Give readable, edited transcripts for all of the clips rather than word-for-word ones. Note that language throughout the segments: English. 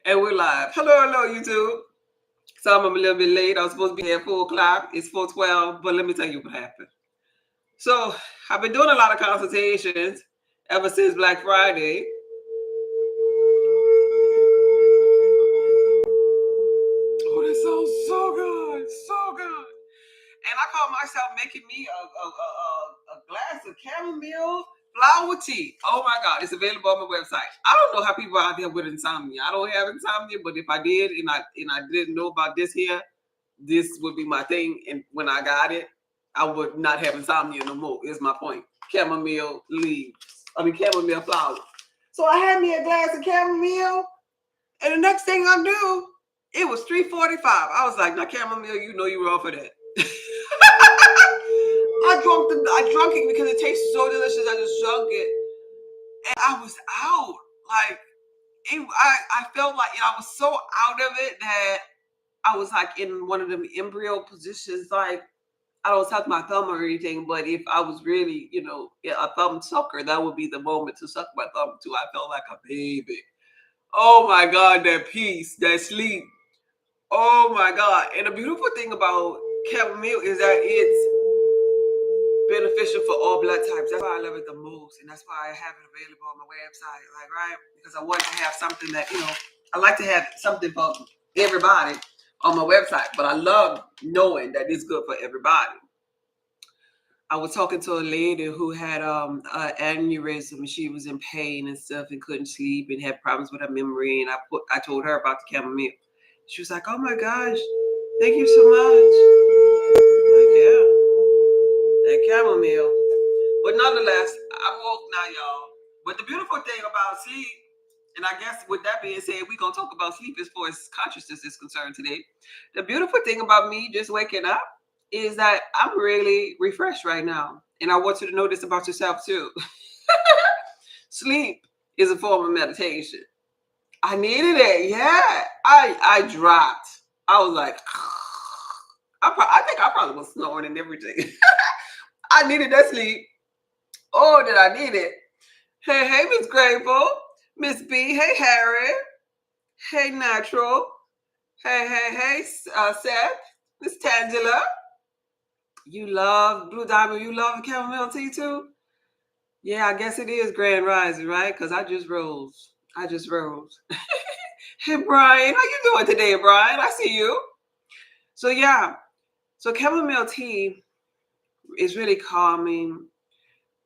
And we're live. Hello, YouTube. So I'm a little bit late. I was supposed to be here at 4 o'clock. It's 4:12, but let me tell you what happened. So I've been doing a lot of consultations ever since Black Friday. Oh, that sounds so good, so good. And I call myself making me a glass of chamomile flower tea. Oh my God, it's available on my website. I don't know how people out there with insomnia. I don't have insomnia, but if I did and I didn't know about this here, this would be my thing. And when I got it, I would not have insomnia no more. Is my point. Chamomile leaves. Chamomile flowers. So I had me a glass of chamomile, and the next thing I knew, it was 3:45. I was like, now chamomile, you know you were off of that. I drunk it because it tastes so delicious. I just drunk it, and I was out. Like I felt like I was so out of it that I was like in one of them embryo positions. Like I don't suck my thumb or anything, but if I was really, a thumb sucker, that would be the moment to suck my thumb too. I felt like a baby. Oh my God, that peace, that sleep. Oh my God. And the beautiful thing about chamomile is that it's beneficial for all blood types. That's why I love it the most. And that's why I have it available on my website. Like, right? Because I want to have something that, I like to have something for everybody on my website. But I love knowing that it's good for everybody. I was talking to a lady who had an aneurysm and she was in pain and stuff and couldn't sleep and had problems with her memory. And I told her about the chamomile. She was like, "Oh my gosh, thank you so much." Like, yeah, that chamomile. But nonetheless, I'm woke now, y'all. But the beautiful thing about sleep, and I guess with that being said, we're gonna talk about sleep as far as consciousness is concerned today. The beautiful thing about me just waking up is that I'm really refreshed right now. And I want you to know this about yourself too. Sleep is a form of meditation. I needed it. Yeah. I dropped. I was like, I think I probably was snoring and everything. I needed that sleep. Oh, did I need it? Hey, Miss Grateful. Miss B. Hey, Harry. Hey, Natural. Hey, Seth. Miss Tangela. You love Blue Diamond. You love chamomile tea too? Yeah, I guess it is Grand Rising, right? Because I just rose. Hey, Brian. How you doing today, Brian? I see you. So, yeah. So, chamomile tea is really calming,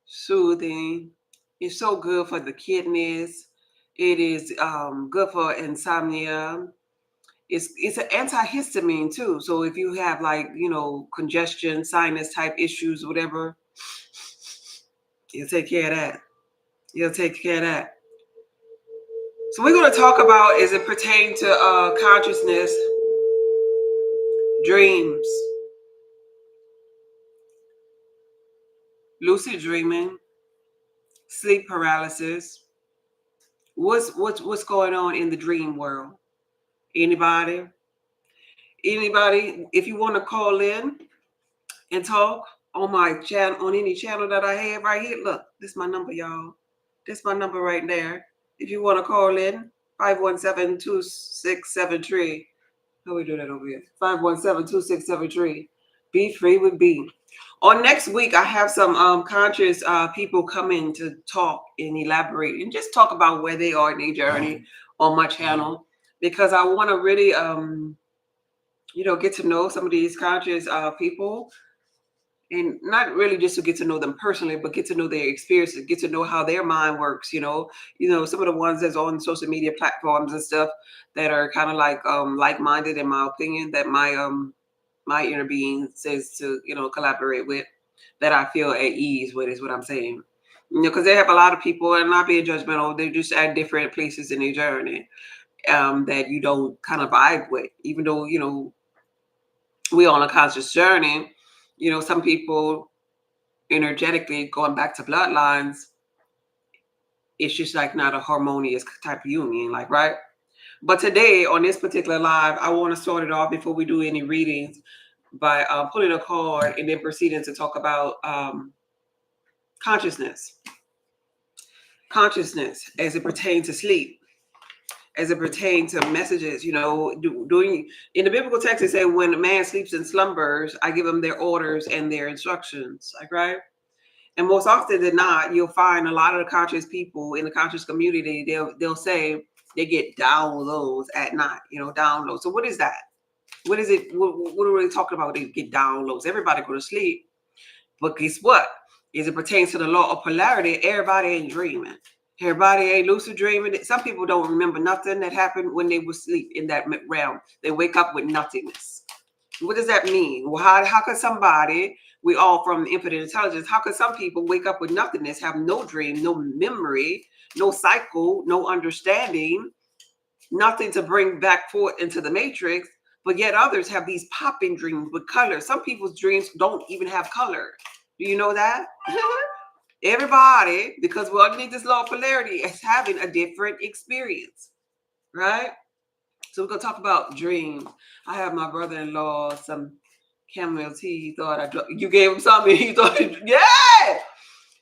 soothing. It's so good for the kidneys. It is good for insomnia. It's an antihistamine too. So if you have congestion, sinus type issues, whatever, you'll take care of that. So we're going to talk about as it pertains to consciousness, dreams, lucid dreaming, sleep paralysis. What's going on in the dream world? Anybody? If you want to call in and talk on my channel, on any channel that I have right here, look, this is my number, y'all. This is my number right there. If you want to call in, 517-2673. How we do that over here? 517-2673. Be free with B. On next week, I have some conscious people come in to talk and elaborate and just talk about where they are in their journey on my channel, because I want to really get to know some of these conscious people, and not really just to get to know them personally, but get to know their experiences, get to know how their mind works. Some of the ones that's on social media platforms and stuff that are kind of like-minded, in my opinion, that my inner being says to collaborate with, that I feel at ease with, is what I'm saying. Because they have a lot of people, and not being judgmental, they're just at different places in their journey that you don't kind of vibe with, even though we're on a conscious journey. Some people energetically going back to bloodlines, it's just like not a harmonious type of union, like, right? But today on this particular live, I want to start it off before we do any readings by pulling a card and then proceeding to talk about consciousness as it pertains to sleep. as it pertains to messages. Doing in the biblical text, they say, when a man sleeps and slumbers, I give them their orders and their instructions. Like, right? And most often than not, you'll find a lot of the conscious people in the conscious community, they'll say they get downloads at night, downloads. So what is that? What is it? What are we talking about? They get downloads. Everybody go to sleep. But guess what? As it pertains to the law of polarity, everybody ain't dreaming. Everybody ain't lucid dreaming. Some people don't remember nothing that happened when they were asleep in that realm. They wake up with nothingness. What does that mean? Well, how could somebody, we all from infinite intelligence, how could some people wake up with nothingness, have no dream, no memory, no cycle, no understanding, nothing to bring back forth into the matrix, but yet others have these popping dreams with color. Some people's dreams don't even have color. Do you know that? Everybody, because we're underneath this law of polarity, is having a different experience, right? So we're going to talk about dreams. I have my brother-in-law some chamomile tea. He thought you gave him something. He thought, yeah!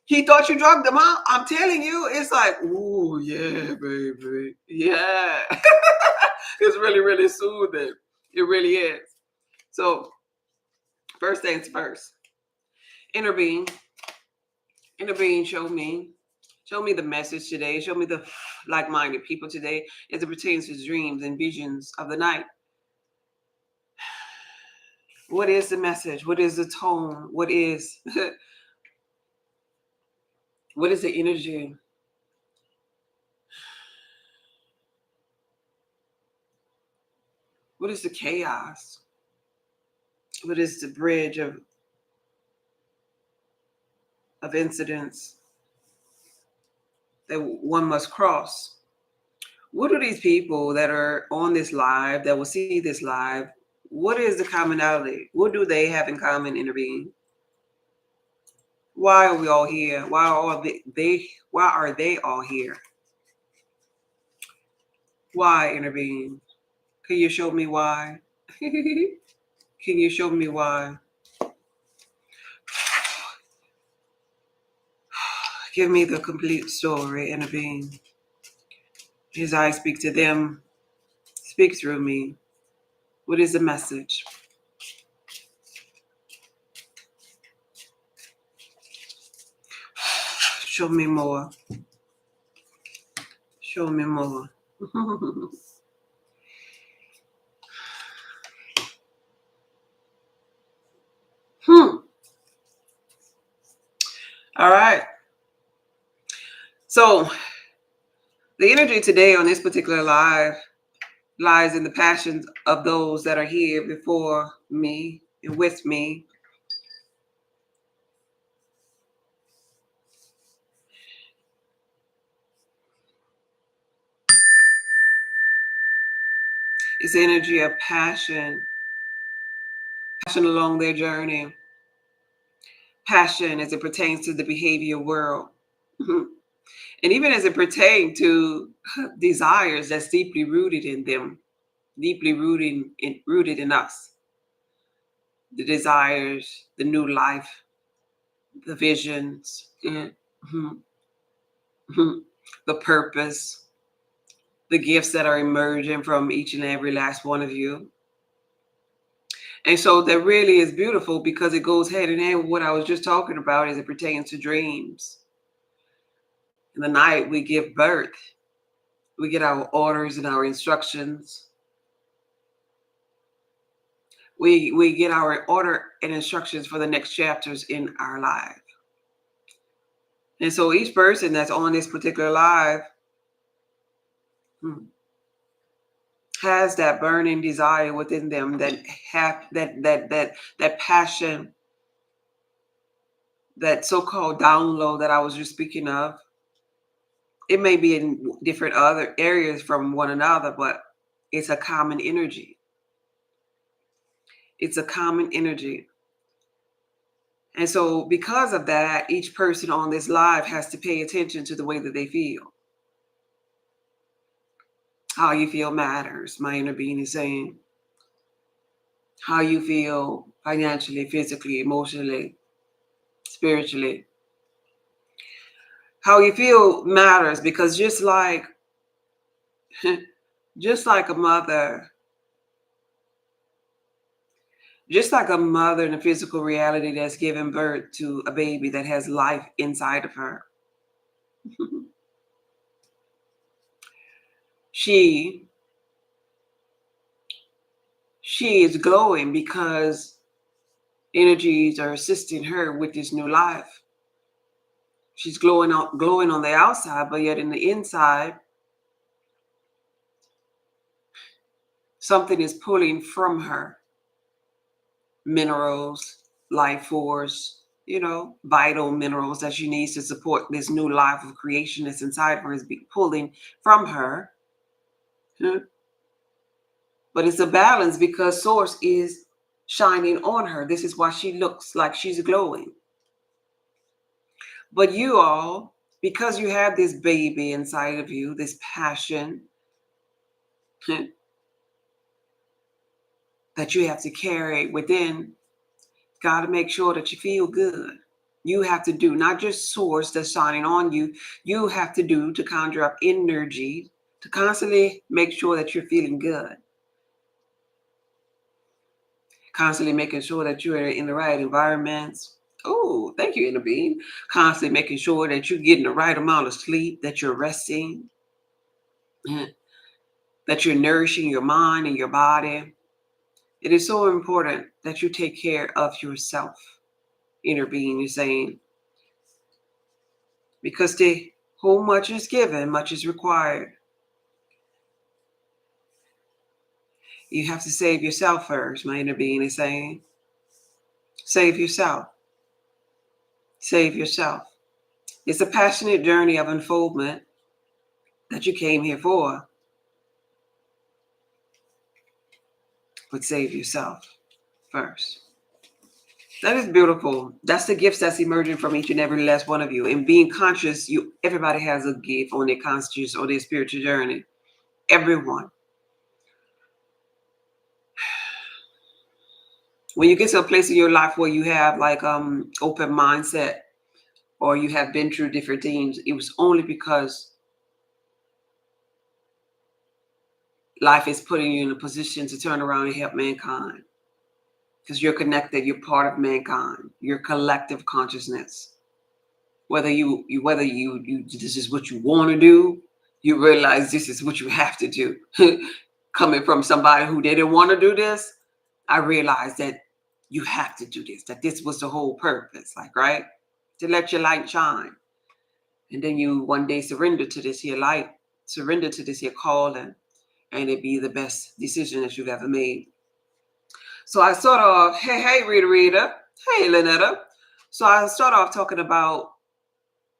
He thought you drugged him out. I'm telling you, it's like, ooh, yeah, baby. Yeah. It's really, really soothing. It really is. So first things first. Inner being showed me the message today. Show me the like-minded people today as it pertains to dreams and visions of the night. What is the message? What is the tone? What is what is the energy? What is the chaos? What is the bridge of incidents that one must cross? What are these people that are on this live, that will see this live? What is the commonality? What do they have in common, inner being? Why are we all here? Why are they all here? Why, inner being? Can you show me why? Can you show me why? Give me the complete story, inner being. As I speak to them, speak through me. What is the message? Show me more. Show me more. All right. So the energy today on this particular live lies in the passions of those that are here before me and with me. It's the energy of passion along their journey, passion as it pertains to the behavior world, and even as it pertains to desires that's deeply rooted in them, deeply rooted in us. The desires, the new life, the visions, the purpose, the gifts that are emerging from each and every last one of you. And so that really is beautiful because it goes hand in hand with what I was just talking about as it pertains to dreams. In the night, we give birth. We get our orders and our instructions. We get our order and instructions for the next chapters in our life. And so each person that's on this particular live has that burning desire within them, that passion, that so-called download that I was just speaking of. It may be in different other areas from one another, but it's a common energy. It's a common energy. And so because of that, each person on this live has to pay attention to the way that they feel. How you feel matters, my inner being is saying. How you feel financially, physically, emotionally, spiritually. How you feel matters, because just like Just like a mother, just like a mother in a physical reality that's given birth to a baby that has life inside of her. she she is glowing because energies are assisting her with this new life. She's glowing on the outside, but yet in the inside, something is pulling from her. Minerals, life force, vital minerals that she needs to support this new life of creation that's inside her is pulling from her. But it's a balance because source is shining on her. This is why she looks like she's glowing. But you all, because you have this baby inside of you, this passion that you have to carry within, got to make sure that you feel good. You have to do not just source that's shining on you. You have to do to conjure up energy to constantly make sure that you're feeling good. Constantly making sure that you're in the right environments. Oh, thank you, Inner Being. Constantly making sure that you're getting the right amount of sleep, that you're resting, that you're nourishing your mind and your body. It is so important that you take care of yourself, Inner Being is saying. Because to whom much is given, much is required. You have to save yourself first, my Inner Being is saying. Save yourself. Save yourself. It's a passionate journey of unfoldment that you came here for. But save yourself first. That is beautiful. That's the gifts that's emerging from each and every last one of you. And being conscious, everybody has a gift on their conscious or their spiritual journey. Everyone. When you get to a place in your life where you have like open mindset, or you have been through different things, it was only because life is putting you in a position to turn around and help mankind. Because you're connected, you're part of mankind, your collective consciousness. Whether this is what you want to do, you realize this is what you have to do. Coming from somebody who didn't want to do this, I realized that you have to do this, that this was the whole purpose, like, right? To let your light shine. And then you one day surrender to this here light, surrender to this here calling, and it be the best decision that you've ever made. So I start off, hey, Rita, hey, Lynetta. So I start off talking about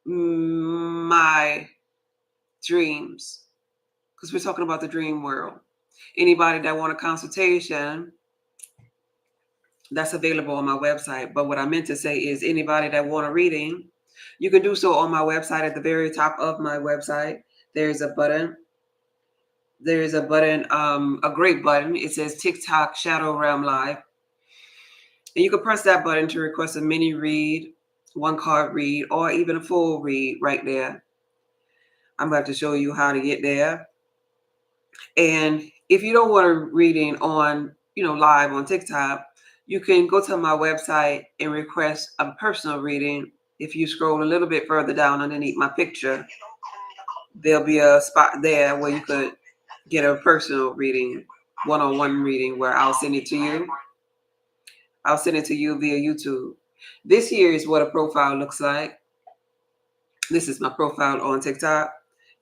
my dreams, because we're talking about the dream world. Anybody that want a consultation, that's available on my website. But what I meant to say is anybody that want a reading, you can do so on my website. At the very top of my website, there's a button. There's a button, a great button. It says TikTok Shadow Realm Live. And you can press that button to request a mini read, one card read, or even a full read right there. I'm about to show you how to get there. And if you don't want a reading on, live on TikTok, you can go to my website and request a personal reading. If you scroll a little bit further down underneath my picture, there'll be a spot there where you could get a personal reading, one-on-one reading, where I'll send it to you. I'll send it to you via YouTube. This here is what a profile looks like. This is my profile on TikTok.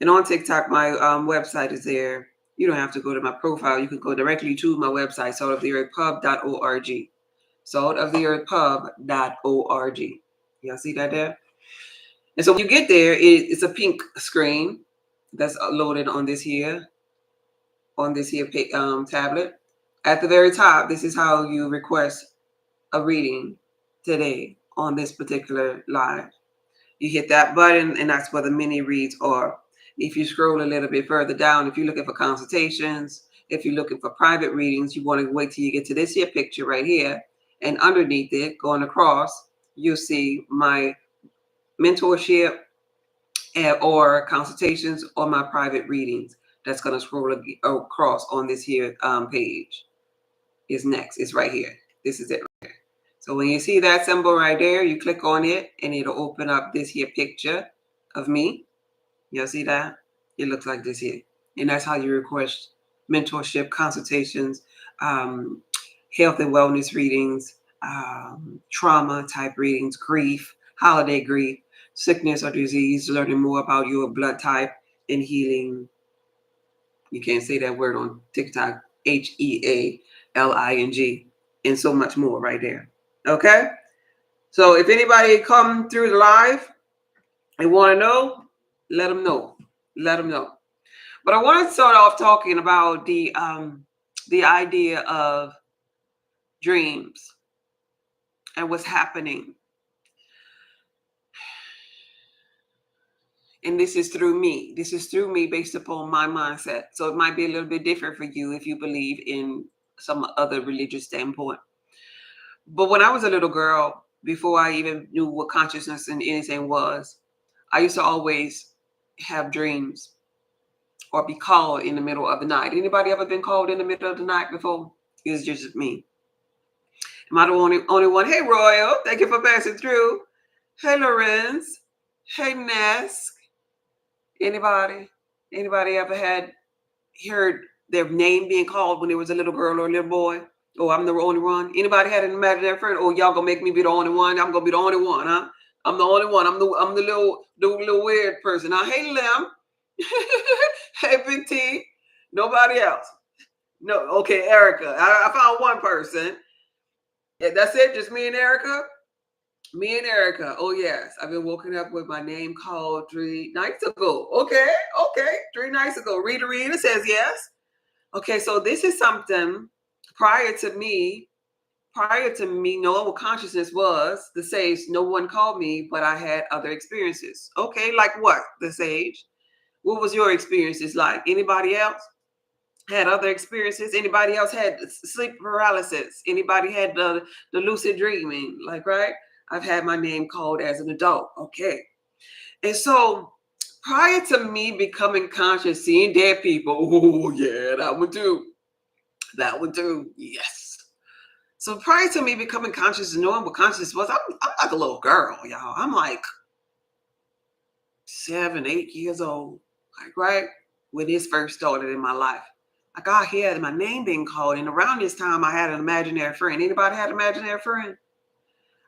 And on TikTok, my website is there. You don't have to go to my profile. You can go directly to my website, saltoftheearthpub.org. Saltoftheearthpub.org. Y'all see that there? And so when you get there, it's a pink screen that's loaded on this here tablet. At the very top, this is how you request a reading today on this particular live. You hit that button, and that's where the mini reads are. If you scroll a little bit further down, if you're looking for consultations, if you're looking for private readings, you want to wait till you get to this here picture right here. And underneath it, going across, you'll see my mentorship or consultations or my private readings. that's going to scroll across on this here page is next. It's right here. This is it right here. So when you see that symbol right there, you click on it and it'll open up this here picture of me. Y'all see that? It looks like this here. And that's how you request mentorship, consultations, health and wellness readings, trauma type readings, grief, holiday grief, sickness or disease, learning more about your blood type and healing. You can't say that word on TikTok, HEALING, and so much more right there. Okay? So if anybody come through the live and want to know, let them know. Let them know. But I want to start off talking about the idea of dreams and what's happening. And this is through me. This is through me based upon my mindset. So it might be a little bit different for you if you believe in some other religious standpoint. But when I was a little girl, before I even knew what consciousness and anything was, I used to always have dreams or be called in the middle of the night. Anybody ever been called in the middle of the night before? It's just me. Am I the only one? Hey, Royal. Thank you for passing through. Hey, Lorenz. Hey, Nesk. Anybody ever heard their name being called when there was a little girl or a little boy? Oh, I'm the only one. Anybody had an imaginary friend? Oh, y'all gonna make me be the only one? I'm gonna be the only one, huh? I'm the only one. I'm the little weird person. Huh? Hey, Lim. Hey, Big T. Nobody else. No. Okay, Erica. I found one person. Yeah, that's it. Just me and Erica. Me and Erica. Oh yes, I've been woken up with my name called 3 nights ago. Okay. 3 nights ago. Rita says yes. Okay, so this is something prior to me knowing what consciousness was. The sage, no one called me, but I had other experiences. Okay, like what? The sage. What was your experiences like? Anybody else had other experiences? Anybody else had sleep paralysis? Anybody had the lucid dreaming? Like, right? I've had my name called as an adult. Okay. And so prior to me becoming conscious, seeing dead people, oh yeah, that one too. Yes. So prior to me becoming conscious and knowing what consciousness was, I'm like a little girl, y'all. I'm like 7, 8 years old. Like, right? When this first started in my life. Like, I heard my name being called. And around this time, I had an imaginary friend. Anybody had an imaginary friend?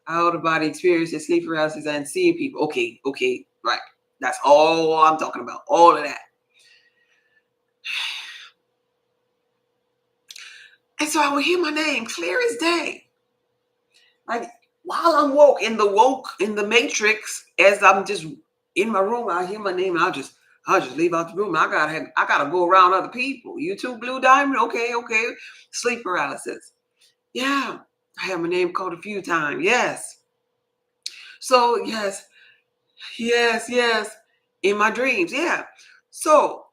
Out of body experiences, sleep paralysis, and seeing people. Okay, right. That's all I'm talking about. All of that. And so I would hear my name clear as day. Like while I'm woke in the matrix, as I'm just in my room, I hear my name and I'll just leave out the room. I gotta go around other people. You too, Blue Diamond? Okay. Sleep paralysis. Yeah. I have my name called a few times. Yes. So yes. In my dreams. Yeah. So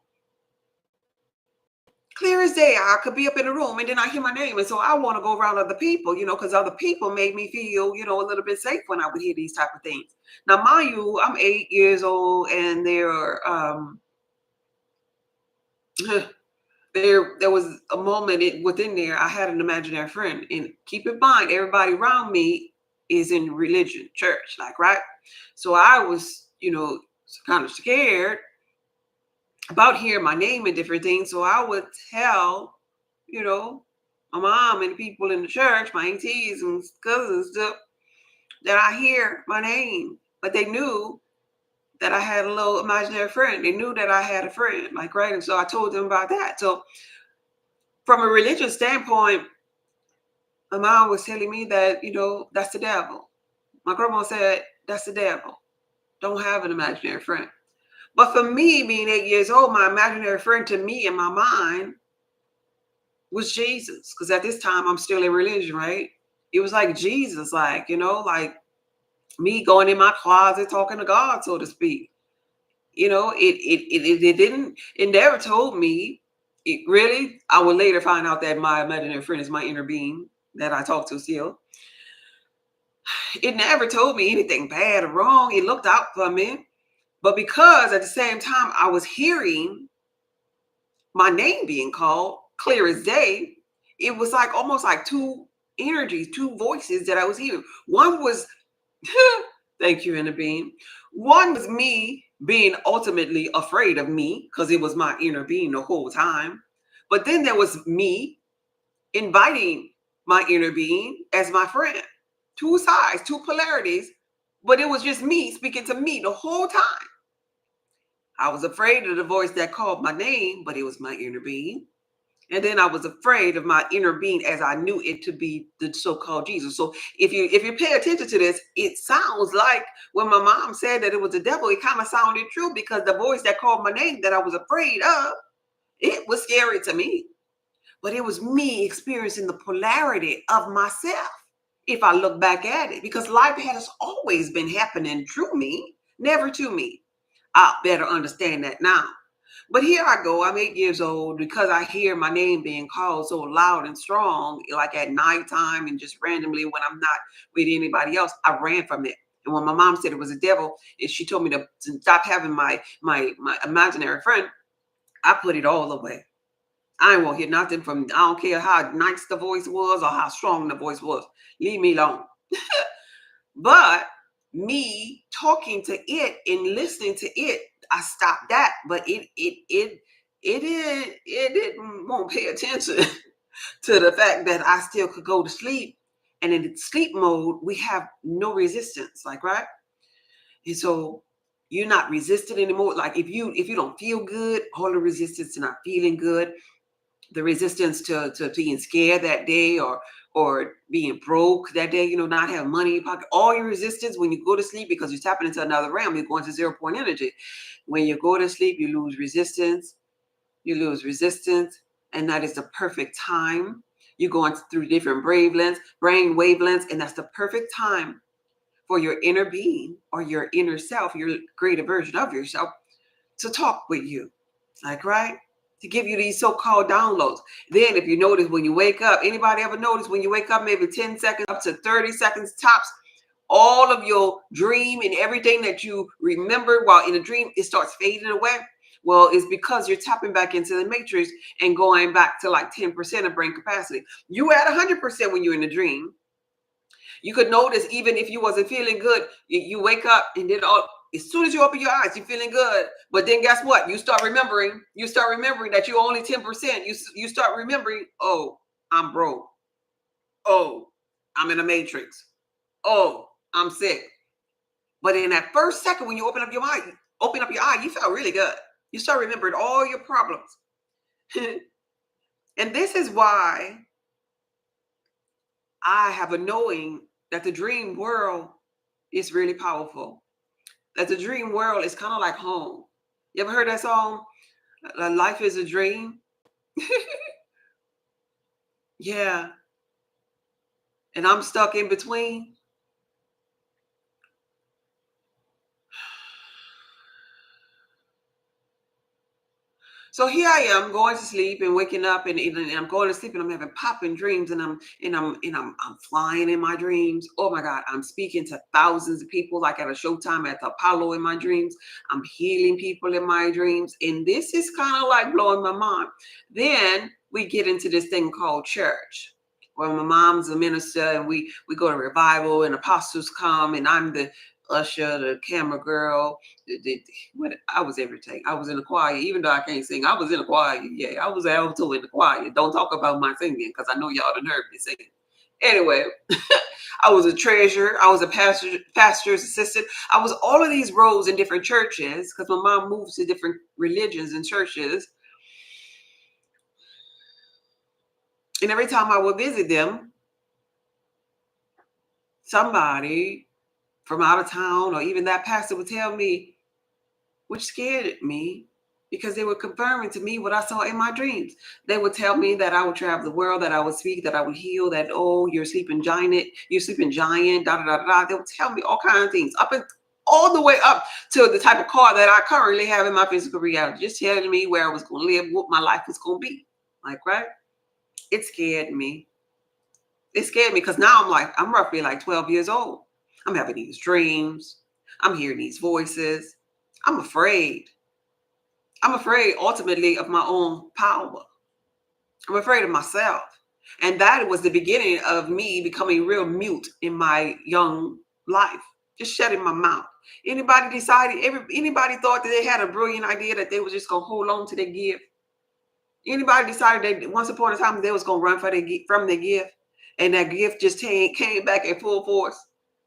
clear as day, I could be up in the room and then I hear my name. And so I want to go around other people, because other people made me feel, a little bit safe when I would hear these type of things. Now, mind you, I'm 8 years old and there was a moment within there, I had an imaginary friend. And keep in mind, everybody around me is in religion, church, like, right? So I was, kind of scared about hearing my name and different things. So I would tell, my mom and people in the church, my aunties and cousins, stuff, that I hear my name. But they knew that I had a little imaginary friend. They knew that I had a friend, like, right? And so I told them about that. So from a religious standpoint, my mom was telling me that, that's the devil. My grandma said, that's the devil. Don't have an imaginary friend. But for me, being 8 years old, my imaginary friend to me in my mind was Jesus. Because at this time, I'm still in religion, right? It was like Jesus, like, like me going in my closet talking to God, so to speak. It never told me. I would later find out that my imaginary friend is my inner being that I talk to still. It never told me anything bad or wrong. It looked out for me. But because at the same time I was hearing my name being called, clear as day, it was like almost like two energies, two voices that I was hearing. One was, thank you, inner being. One was me being ultimately afraid of me because it was my inner being the whole time. But then there was me inviting my inner being as my friend. Two sides, two polarities, but it was just me speaking to me the whole time. I was afraid of the voice that called my name, but it was my inner being. And then I was afraid of my inner being as I knew it to be the so-called Jesus. So if you pay attention to this, it sounds like when my mom said that it was the devil, it kind of sounded true because the voice that called my name that I was afraid of, it was scary to me. But it was me experiencing the polarity of myself. If I look back at it, because life has always been happening through me, never to me. I better understand that now. But here I go. I'm 8 years old because I hear my name being called so loud and strong, like at nighttime and just randomly when I'm not with anybody else. I ran from it. And when my mom said it was a devil, and she told me to stop having my imaginary friend, I put it all away. I ain't want to hear nothing from. I don't care how nice the voice was or how strong the voice was. Leave me alone. But me talking to it and listening to it, I stopped that. But it didn't won't pay attention to the fact that I still could go to sleep. And in the sleep mode, we have no resistance, like right. And so you're not resistant anymore. Like if you don't feel good, all the resistance to not feeling good, the resistance to being scared that day or being broke that day, not having money in your pocket, all your resistance when you go to sleep because you're tapping into another realm, you're going to 0 point energy. When you go to sleep, you lose resistance, and that is the perfect time. You're going through different brain wavelengths, and that's the perfect time for your inner being or your inner self, your greater version of yourself, to talk with you. Like, right? To give you these so-called downloads. Then if you notice when you wake up, anybody ever notice when you wake up, maybe 10 seconds up to 30 seconds tops, all of your dream and everything that you remember while in a dream, it starts fading away? Well, it's because you're tapping back into the matrix and going back to like 10% of brain capacity. You at 100% when you're in a dream. You could notice even if you wasn't feeling good, you wake up and then as soon as you open your eyes, you're feeling good. But then guess what? You start remembering that you're only 10%. You start remembering, oh, I'm broke. Oh, I'm in a matrix. Oh, I'm sick. But in that first second, when you open up your eye, you felt really good. You start remembering all your problems. And this is why I have a knowing that the dream world is really powerful. That the dream world is kind of like home. You ever heard that song? Life is a dream. Yeah. And I'm stuck in between. So here I am going to sleep and waking up and I'm going to sleep and I'm having popping dreams and I'm flying in my dreams. Oh my God, I'm speaking to thousands of people like at a showtime at the Apollo in my dreams. I'm healing people in my dreams. And this is kind of like blowing my mind. Then we get into this thing called church. Well, my mom's a minister and we go to revival and apostles come and I'm the usher, the camera girl. I was everything. I was in the choir, even though I can't sing. I was in the choir. Yeah, I was alto in the choir. Don't talk about my singing because I know y'all done heard me sing. Anyway, I was a treasurer. I was a pastor's assistant. I was all of these roles in different churches because my mom moves to different religions and churches. And every time I would visit them, somebody from out of town or even that pastor would tell me, which scared me because they were confirming to me what I saw in my dreams. They would tell me that I would travel the world, that I would speak, that I would heal, that, oh, you're sleeping giant, da da da da. They would tell me all kinds of things, all the way up to the type of car that I currently have in my physical reality, just telling me where I was going to live, what my life was going to be. Like, right? It scared me. It scared me because now I'm roughly like 12 years old. I'm having these dreams. I'm hearing these voices. I'm afraid. I'm afraid ultimately of my own power. I'm afraid of myself. And that was the beginning of me becoming real mute in my young life, just shutting my mouth. Anybody thought that they had a brilliant idea that they was just gonna hold on to their gift? Anybody decided that once upon a time they was gonna run from their gift, and that gift just came back in full force?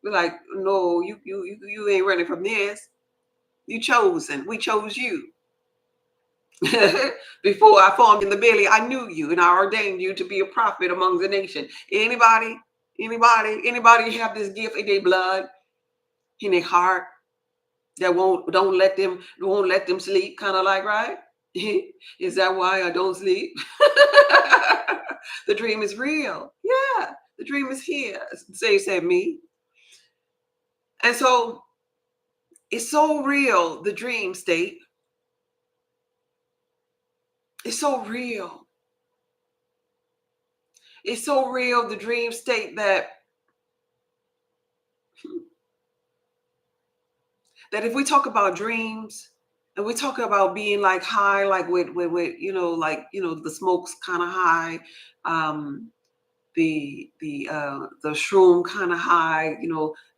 We're like, no, you ain't running from this. You chosen. We chose you. Before I formed in the belly, I knew you and I ordained you to be a prophet among the nation. Anybody have this gift in their blood, in their heart, that won't let them sleep, kind of like, right? Is that why I don't sleep? The dream is real. Yeah, the dream is here. Said me. And so it's so real, the dream state. It's so real. It's so real, the dream state, that if we talk about dreams and we talk about being like high, like with the smoke's kind of high, the shroom kind of high,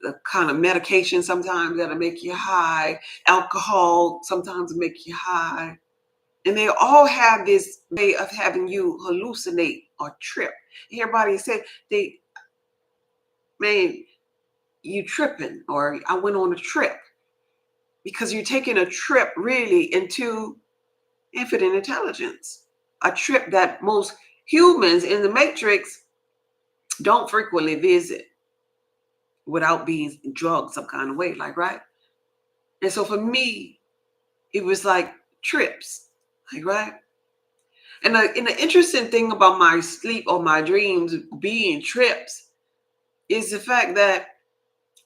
the kind of medication sometimes that'll make you high, alcohol sometimes make you high, and they all have this way of having you hallucinate or trip. Everybody said man, you tripping, or I went on a trip, because you're taking a trip really into infinite intelligence, a trip that most humans in the matrix don't frequently visit without being drugged some kind of way, like, right? And so for me, it was like trips, like, right? And the interesting thing about my sleep or my dreams being trips is the fact that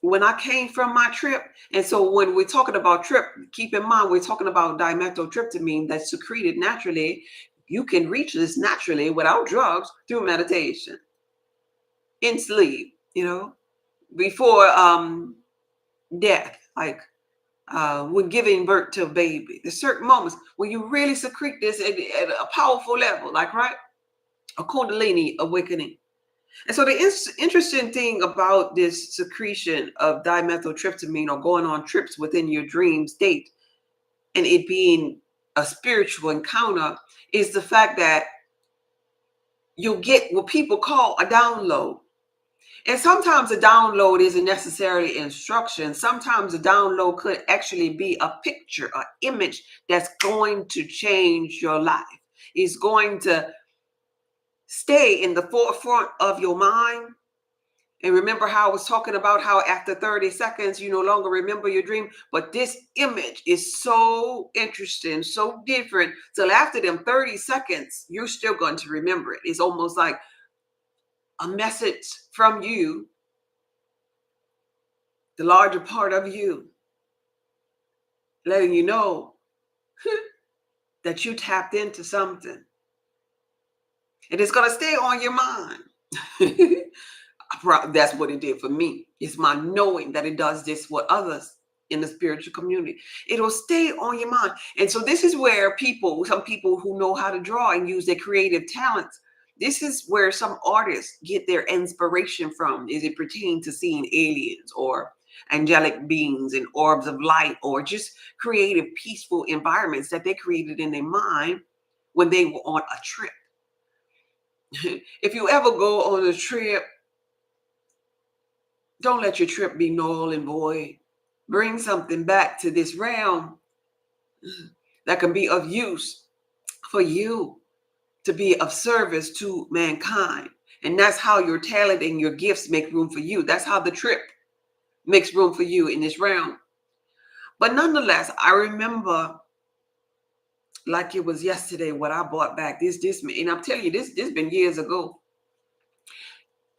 when I came from my trip, and so when we're talking about trip, keep in mind we're talking about dimethyltryptamine that's secreted naturally. You can reach this naturally without drugs through meditation in sleep, before death, like when giving birth to a baby. There's certain moments when you really secrete this at a powerful level, like, right? A Kundalini awakening. And so the interesting thing about this secretion of dimethyltryptamine, or going on trips within your dream state, and it being a spiritual encounter, is the fact that you'll get what people call a download. And sometimes a download isn't necessarily instruction. Sometimes a download could actually be a picture, an image that's going to change your life. It's going to stay in the forefront of your mind. And remember how I was talking about how after 30 seconds, you no longer remember your dream. But this image is so interesting, so different. Till after them 30 seconds, you're still going to remember it. It's almost like a message from you, the larger part of you, letting you know that you tapped into something. And it's going to stay on your mind. That's what it did for me. It's my knowing that it does this for others in the spiritual community. It'll stay on your mind. And so this is where some people who know how to draw and use their creative talents, this is where some artists get their inspiration from, as it pertains to seeing aliens or angelic beings and orbs of light, or just creative, peaceful environments that they created in their mind when they were on a trip. If you ever go on a trip, don't let your trip be null and void. Bring something back to this realm that can be of use for you, to be of service to mankind. And that's how your talent and your gifts make room for you. That's how the trip makes room for you in this realm. But nonetheless, I remember like it was yesterday what I bought back. This, and I'm telling you, this been years ago.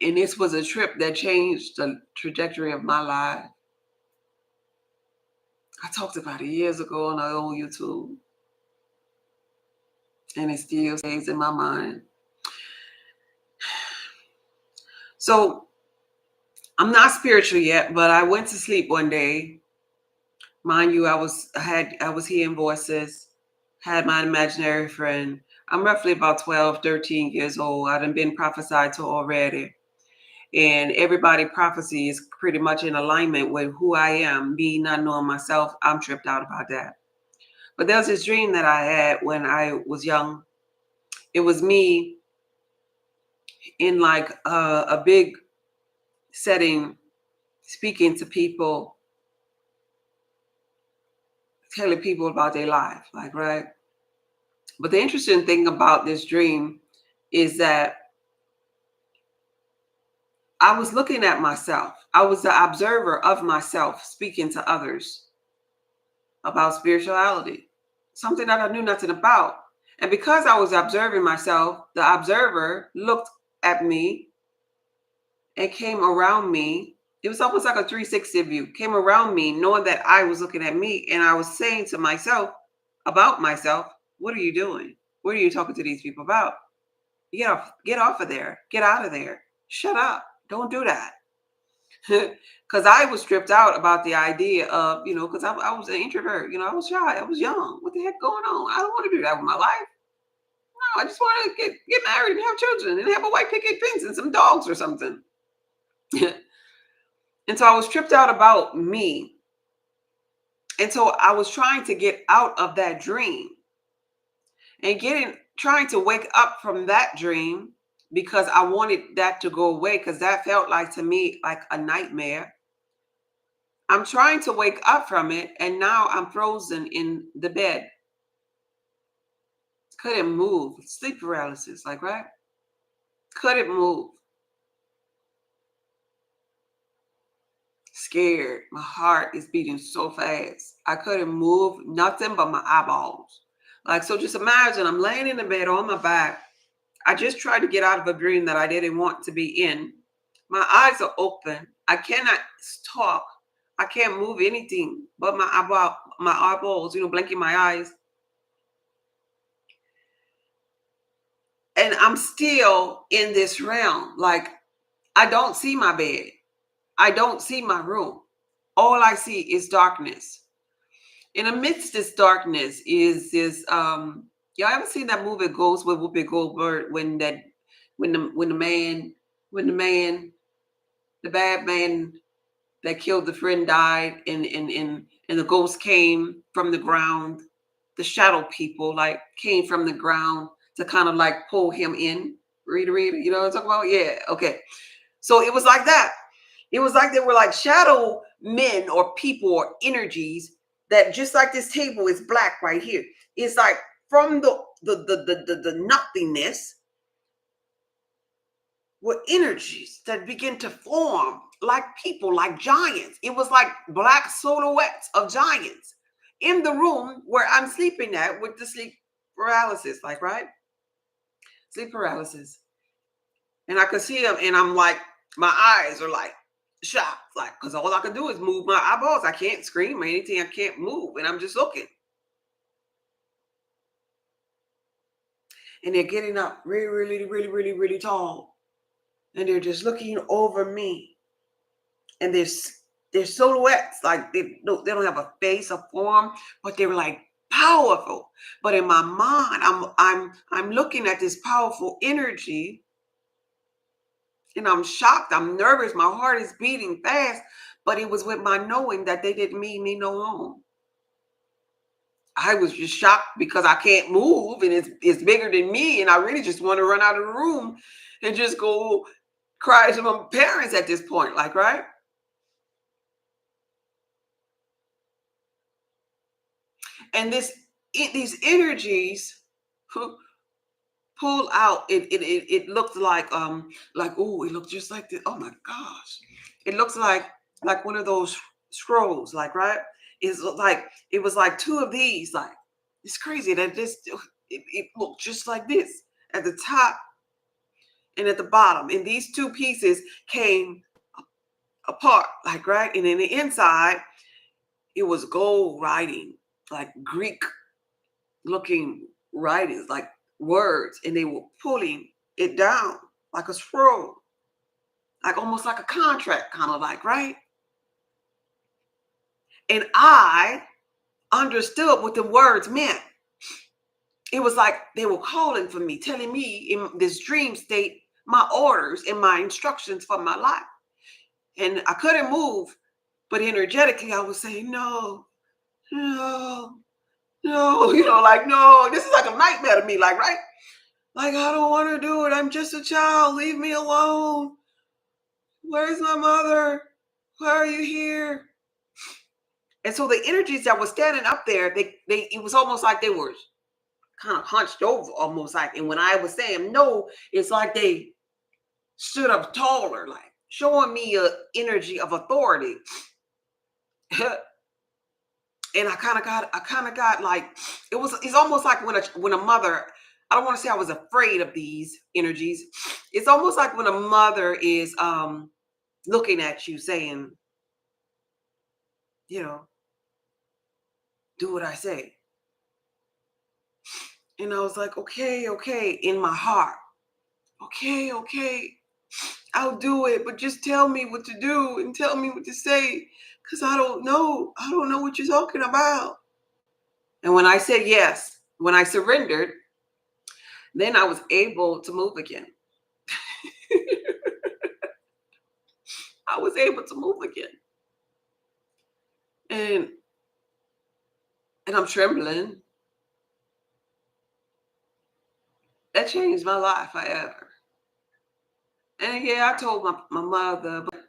And this was a trip that changed the trajectory of my life. I talked about it years ago on our own YouTube. And it still stays in my mind. So I'm not spiritual yet, but I went to sleep one day. Mind you, I was hearing voices. had my imaginary friend. I'm roughly about 12, 13 years old. I done been prophesied to already. And everybody prophecy is pretty much in alignment with who I am. Me not knowing myself, I'm tripped out about that. But there was this dream that I had when I was young. It was me in like a big setting, speaking to people, telling people about their life, like, right? But the interesting thing about this dream is that I was looking at myself. I was the observer of myself, speaking to others about spirituality, something that I knew nothing about. And because I was observing myself, the observer looked at me and came around me. It was almost like a 360 view, came around me, knowing that I was looking at me. And I was saying to myself about myself, what are you doing? What are you talking to these people about? Get off of there. Get out of there. Shut up. Don't do that. Because I was stripped out about the idea of, because I was an introvert, I was shy, I was young. What the heck going on? I don't want to do that with my life. No, I just want to get married and have children and have a white picket fence and some dogs or something. And so I was tripped out about me. And so I was trying to get out of that dream and trying to wake up from that dream because I wanted that to go away because that felt like to me like a nightmare. I'm trying to wake up from it, and now I'm frozen in the bed. Couldn't move. Sleep paralysis, like, right? Couldn't move. Scared. My heart is beating so fast. I couldn't move nothing but my eyeballs. Like, so just imagine I'm laying in the bed on my back. I just tried to get out of a dream that I didn't want to be in. My eyes are open. I cannot talk. I can't move anything but my eyeballs, blinking my eyes. And I'm still in this realm. Like, I don't see my bed. I don't see my room. All I see is darkness. And amidst this darkness is this y'all ever seen that movie Ghost with Whoopi Goldberg when the bad man that killed the friend died and the ghost came from the ground. The shadow people like came from the ground to kind of like pull him in. Read, you know what I'm talking about? Yeah, okay. So it was like that. It was like they were like shadow men or people or energies that just like this table is black right here. It's like from the nothingness were energies that begin to form like people, like giants. It was like black silhouettes of giants in the room where I'm sleeping at with the sleep paralysis, like, right? Sleep paralysis. And I could see them, and I'm like, my eyes are like shot, like, because all I can do is move my eyeballs. I can't scream or anything. I can't move, and I'm just looking. And they're getting up really, really, really, really, really tall, and they're just looking over me. And they're silhouettes, like they don't have a face, a form, but they're like powerful. But in my mind, I'm looking at this powerful energy. And I'm shocked. I'm nervous. My heart is beating fast. But it was with my knowing that they didn't mean me no harm. I was just shocked because I can't move and it's bigger than me. And I really just want to run out of the room and just go cry to my parents at this point. Like, right? And these energies pull out. It looked like, oh, it looked just like this. Oh my gosh. It looks like one of those scrolls, like, right? It was like two of these, like, it's crazy that it looked just like this at the top and at the bottom. And these two pieces came apart, like, right? And in the inside, it was gold writing, like Greek looking writings, like words, and they were pulling it down like a scroll, like almost like a contract, kind of like, right? And I understood what the words meant. it was like they were calling for me, telling me in this dream state my orders and my instructions for my life. And I couldn't move, but energetically I was saying, no, no, no, like, no, this is like a nightmare to me, like, right? Like, I don't want to do it. I'm just a child. Leave me alone. Where's my mother? Why are you here? And so the energies that were standing up there, it was almost like they were kind of hunched over, almost like. And when I was saying no, it's like they stood up taller, like showing me a energy of authority. And I kind of got like, it's almost like when a mother, I don't want to say I was afraid of these energies. It's almost like when a mother is looking at you saying, do what I say. And I was like, okay, in my heart. Okay, I'll do it, but just tell me what to do and tell me what to say, because I don't know what you're talking about. And when I said yes, when I surrendered, then I was able to move again. I was able to move again. And I'm trembling. That changed my life forever. And yeah, I told my mother, but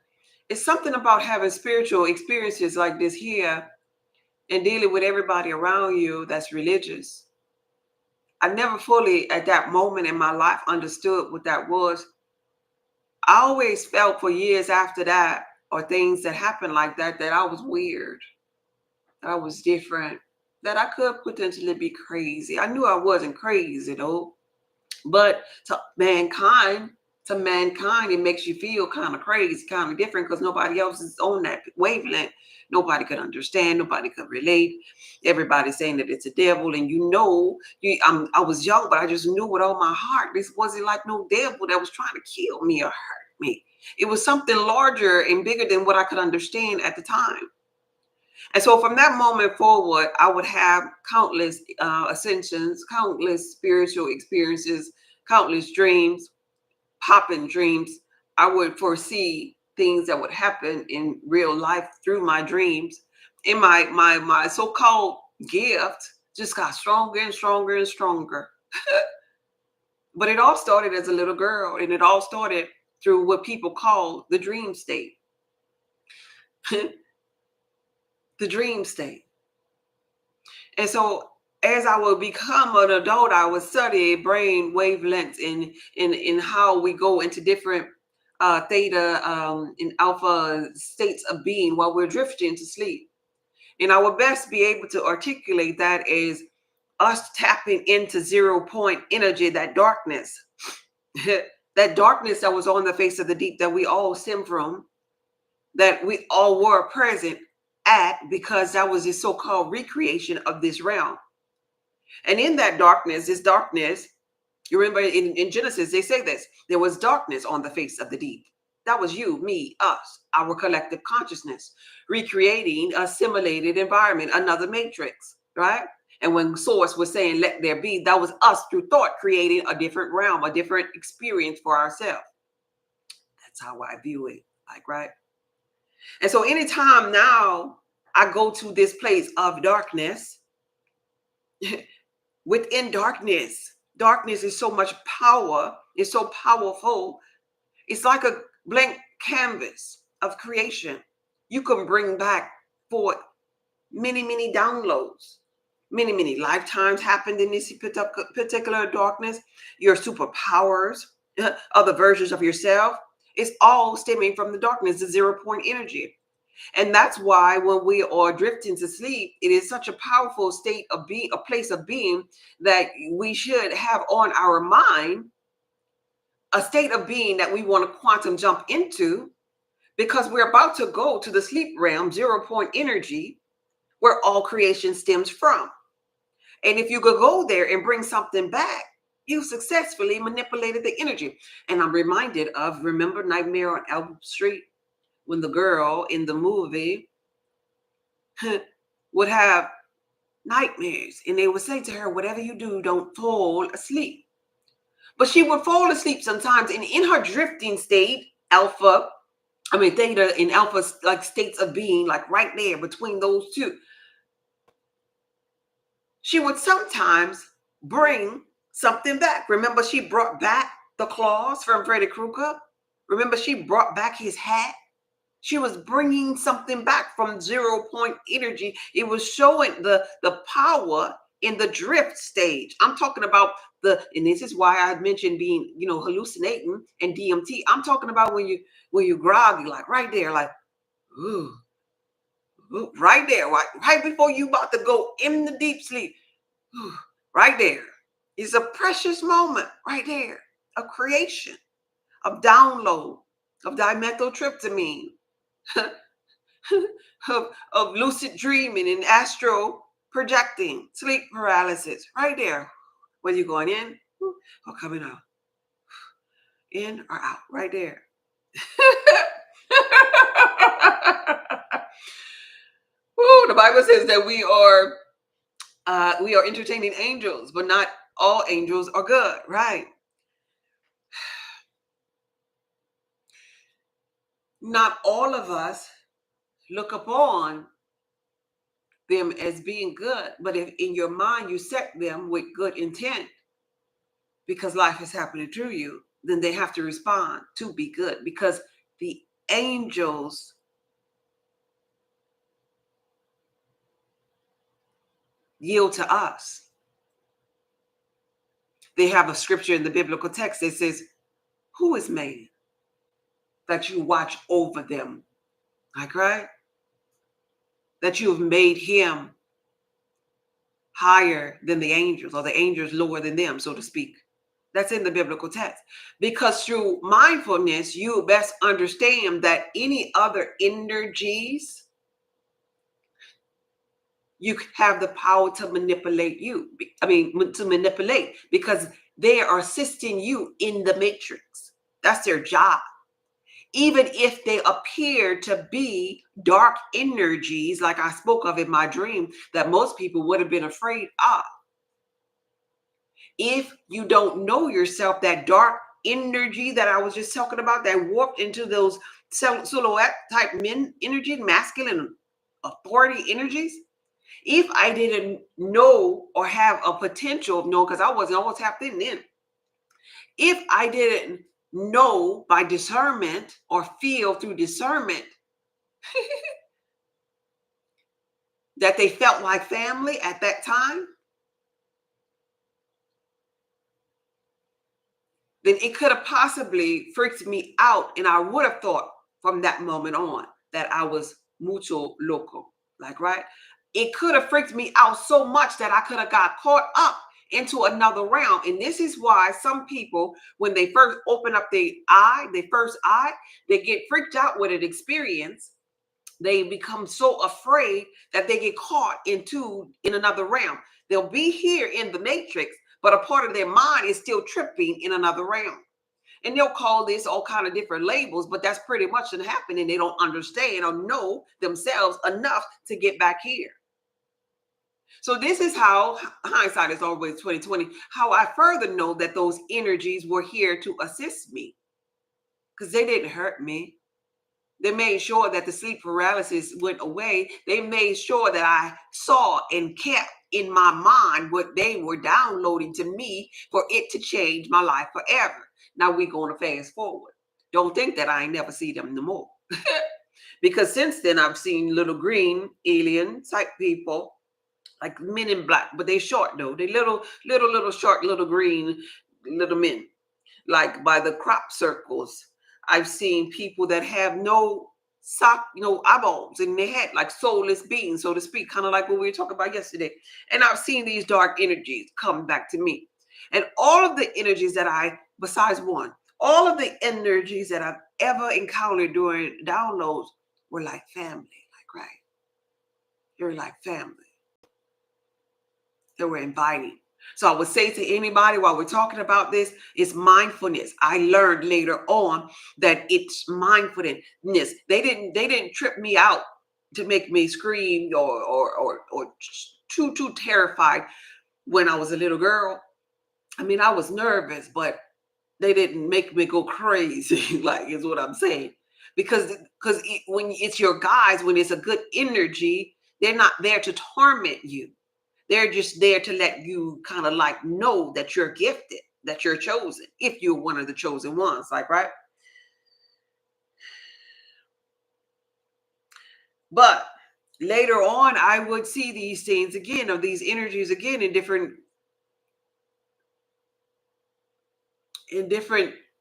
it's something about having spiritual experiences like this here and dealing with everybody around you that's religious. I never fully at that moment in my life understood what that was. I always felt for years after that, or things that happened like that, that I was weird, that I was different, that I could potentially be crazy. I knew I wasn't crazy though, but to mankind, it makes you feel kind of crazy, kind of different, because nobody else is on that wavelength. Nobody could understand. Nobody could relate. Everybody's saying that it's a devil, and I was young, but I just knew with all my heart this wasn't like no devil that was trying to kill me or hurt me. It was something larger and bigger than what I could understand at the time. And so from that moment forward, I would have countless ascensions, countless spiritual experiences, countless dreams, popping dreams. I would foresee things that would happen in real life through my dreams. And my so-called gift just got stronger and stronger and stronger. But it all started as a little girl, and it all started through what people call the dream state. The dream state. And so as I would become an adult, I would study brain wavelengths in how we go into different theta and alpha states of being while we're drifting to sleep. And I would best be able to articulate that as us tapping into 0 point energy, that darkness, that darkness that was on the face of the deep, that we all stem from, that we all were present at, because that was the so-called recreation of this realm. And in that darkness, you remember in Genesis, they say this, there was darkness on the face of the deep. That was you, me, us, our collective consciousness, recreating a simulated environment, another matrix, right? And when Source was saying, let there be, that was us through thought, creating a different realm, a different experience for ourselves. That's how I view it, like, right? And so anytime now I go to this place of darkness, within darkness is so much power. It's so powerful. It's like a blank canvas of creation. You can bring back forth many downloads. Many lifetimes happened in this particular darkness. Your superpowers, other versions of yourself, it's all stemming from the darkness, the 0 point energy. And that's why when we are drifting to sleep, it is such a powerful state of being, a place of being, that we should have on our mind a state of being that we want to quantum jump into, because we're about to go to the sleep realm, 0 point energy, where all creation stems from. And if you could go there and bring something back, you successfully manipulated the energy. And I'm reminded of, remember Nightmare on Elm Street? When the girl in the movie would have nightmares. And they would say to her, whatever you do, don't fall asleep. But she would fall asleep sometimes. And in her drifting state, theta and alpha, like states of being, like right there between those two, she would sometimes bring something back. Remember, she brought back the claws from Freddy Krueger. Remember, she brought back his hat. She was bringing something back from 0 point energy. It was showing the power in the drift stage. I'm talking about and this is why I mentioned being, hallucinating and DMT. I'm talking about when you're groggy, like right there, like, ooh, ooh, right there, right before you about to go in the deep sleep. Ooh, right there is a precious moment right there of creation, of download, of dimethyltryptamine, of lucid dreaming and astral projecting, sleep paralysis, right there. Whether you're going in or coming out, in or out, right there. Ooh, the Bible says that we are entertaining angels, but not all angels are good, right? Not all of us look upon them as being good, but if in your mind you set them with good intent, because life is happening through you, then they have to respond to be good, because the angels yield to us. They have a scripture in the biblical text that says, who is man that you watch over them? Like, right? That you have made him higher than the angels, or the angels lower than them, so to speak. That's in the biblical text. Because through mindfulness, you best understand that any other energies, you have the power to manipulate to manipulate, because they are assisting you in the matrix. That's their job. Even if they appear to be dark energies, like I spoke of in my dream, that most people would have been afraid of. If you don't know yourself, that dark energy that I was just talking about, that warped into those silhouette type men energy, masculine authority energies. If I didn't know or have a potential of knowing, because I wasn't always tapped in then. If I didn't know by discernment or feel through discernment that they felt like family at that time, then it could have possibly freaked me out. And I would have thought from that moment on that I was mucho loco, like, right? It could have freaked me out so much that I could have got caught up into another realm. And this is why some people, when they first open up their first eye, they get freaked out with an experience. They become so afraid that they get caught in another realm. They'll be here in the matrix, but a part of their mind is still tripping in another realm. And they'll call this all kind of different labels, but that's pretty much what happened. And they don't understand or know themselves enough to get back here. So this is how, hindsight is always 2020, how I further know that those energies were here to assist me, because they didn't hurt me. They made sure that the sleep paralysis went away. They made sure that I saw and kept in my mind what they were downloading to me for it to change my life forever. Now we're going to fast forward. Don't think that I ain't never see them no more. Because since then, I've seen little green alien type people, like men in black, but they short though. They little short, little green, little men, like by the crop circles. I've seen people that have no eyeballs in their head, like soulless beings, so to speak, kind of like what we were talking about yesterday. And I've seen these dark energies come back to me. And all of the energies besides one, all of the energies that I've ever encountered during downloads were like family, like, right? They're like family. They were inviting. So I would say to anybody while we're talking about this, it's mindfulness. I learned later on that it's mindfulness. They didn't trip me out to make me scream or too terrified when I was a little girl. I mean, I was nervous, but they didn't make me go crazy, like is what I'm saying. Because when it's your guides, when it's a good energy, they're not there to torment you. They're just there to let you kind of like know that you're gifted, that you're chosen, if you're one of the chosen ones, like, right? But later on, I would see these things again, of these energies again in different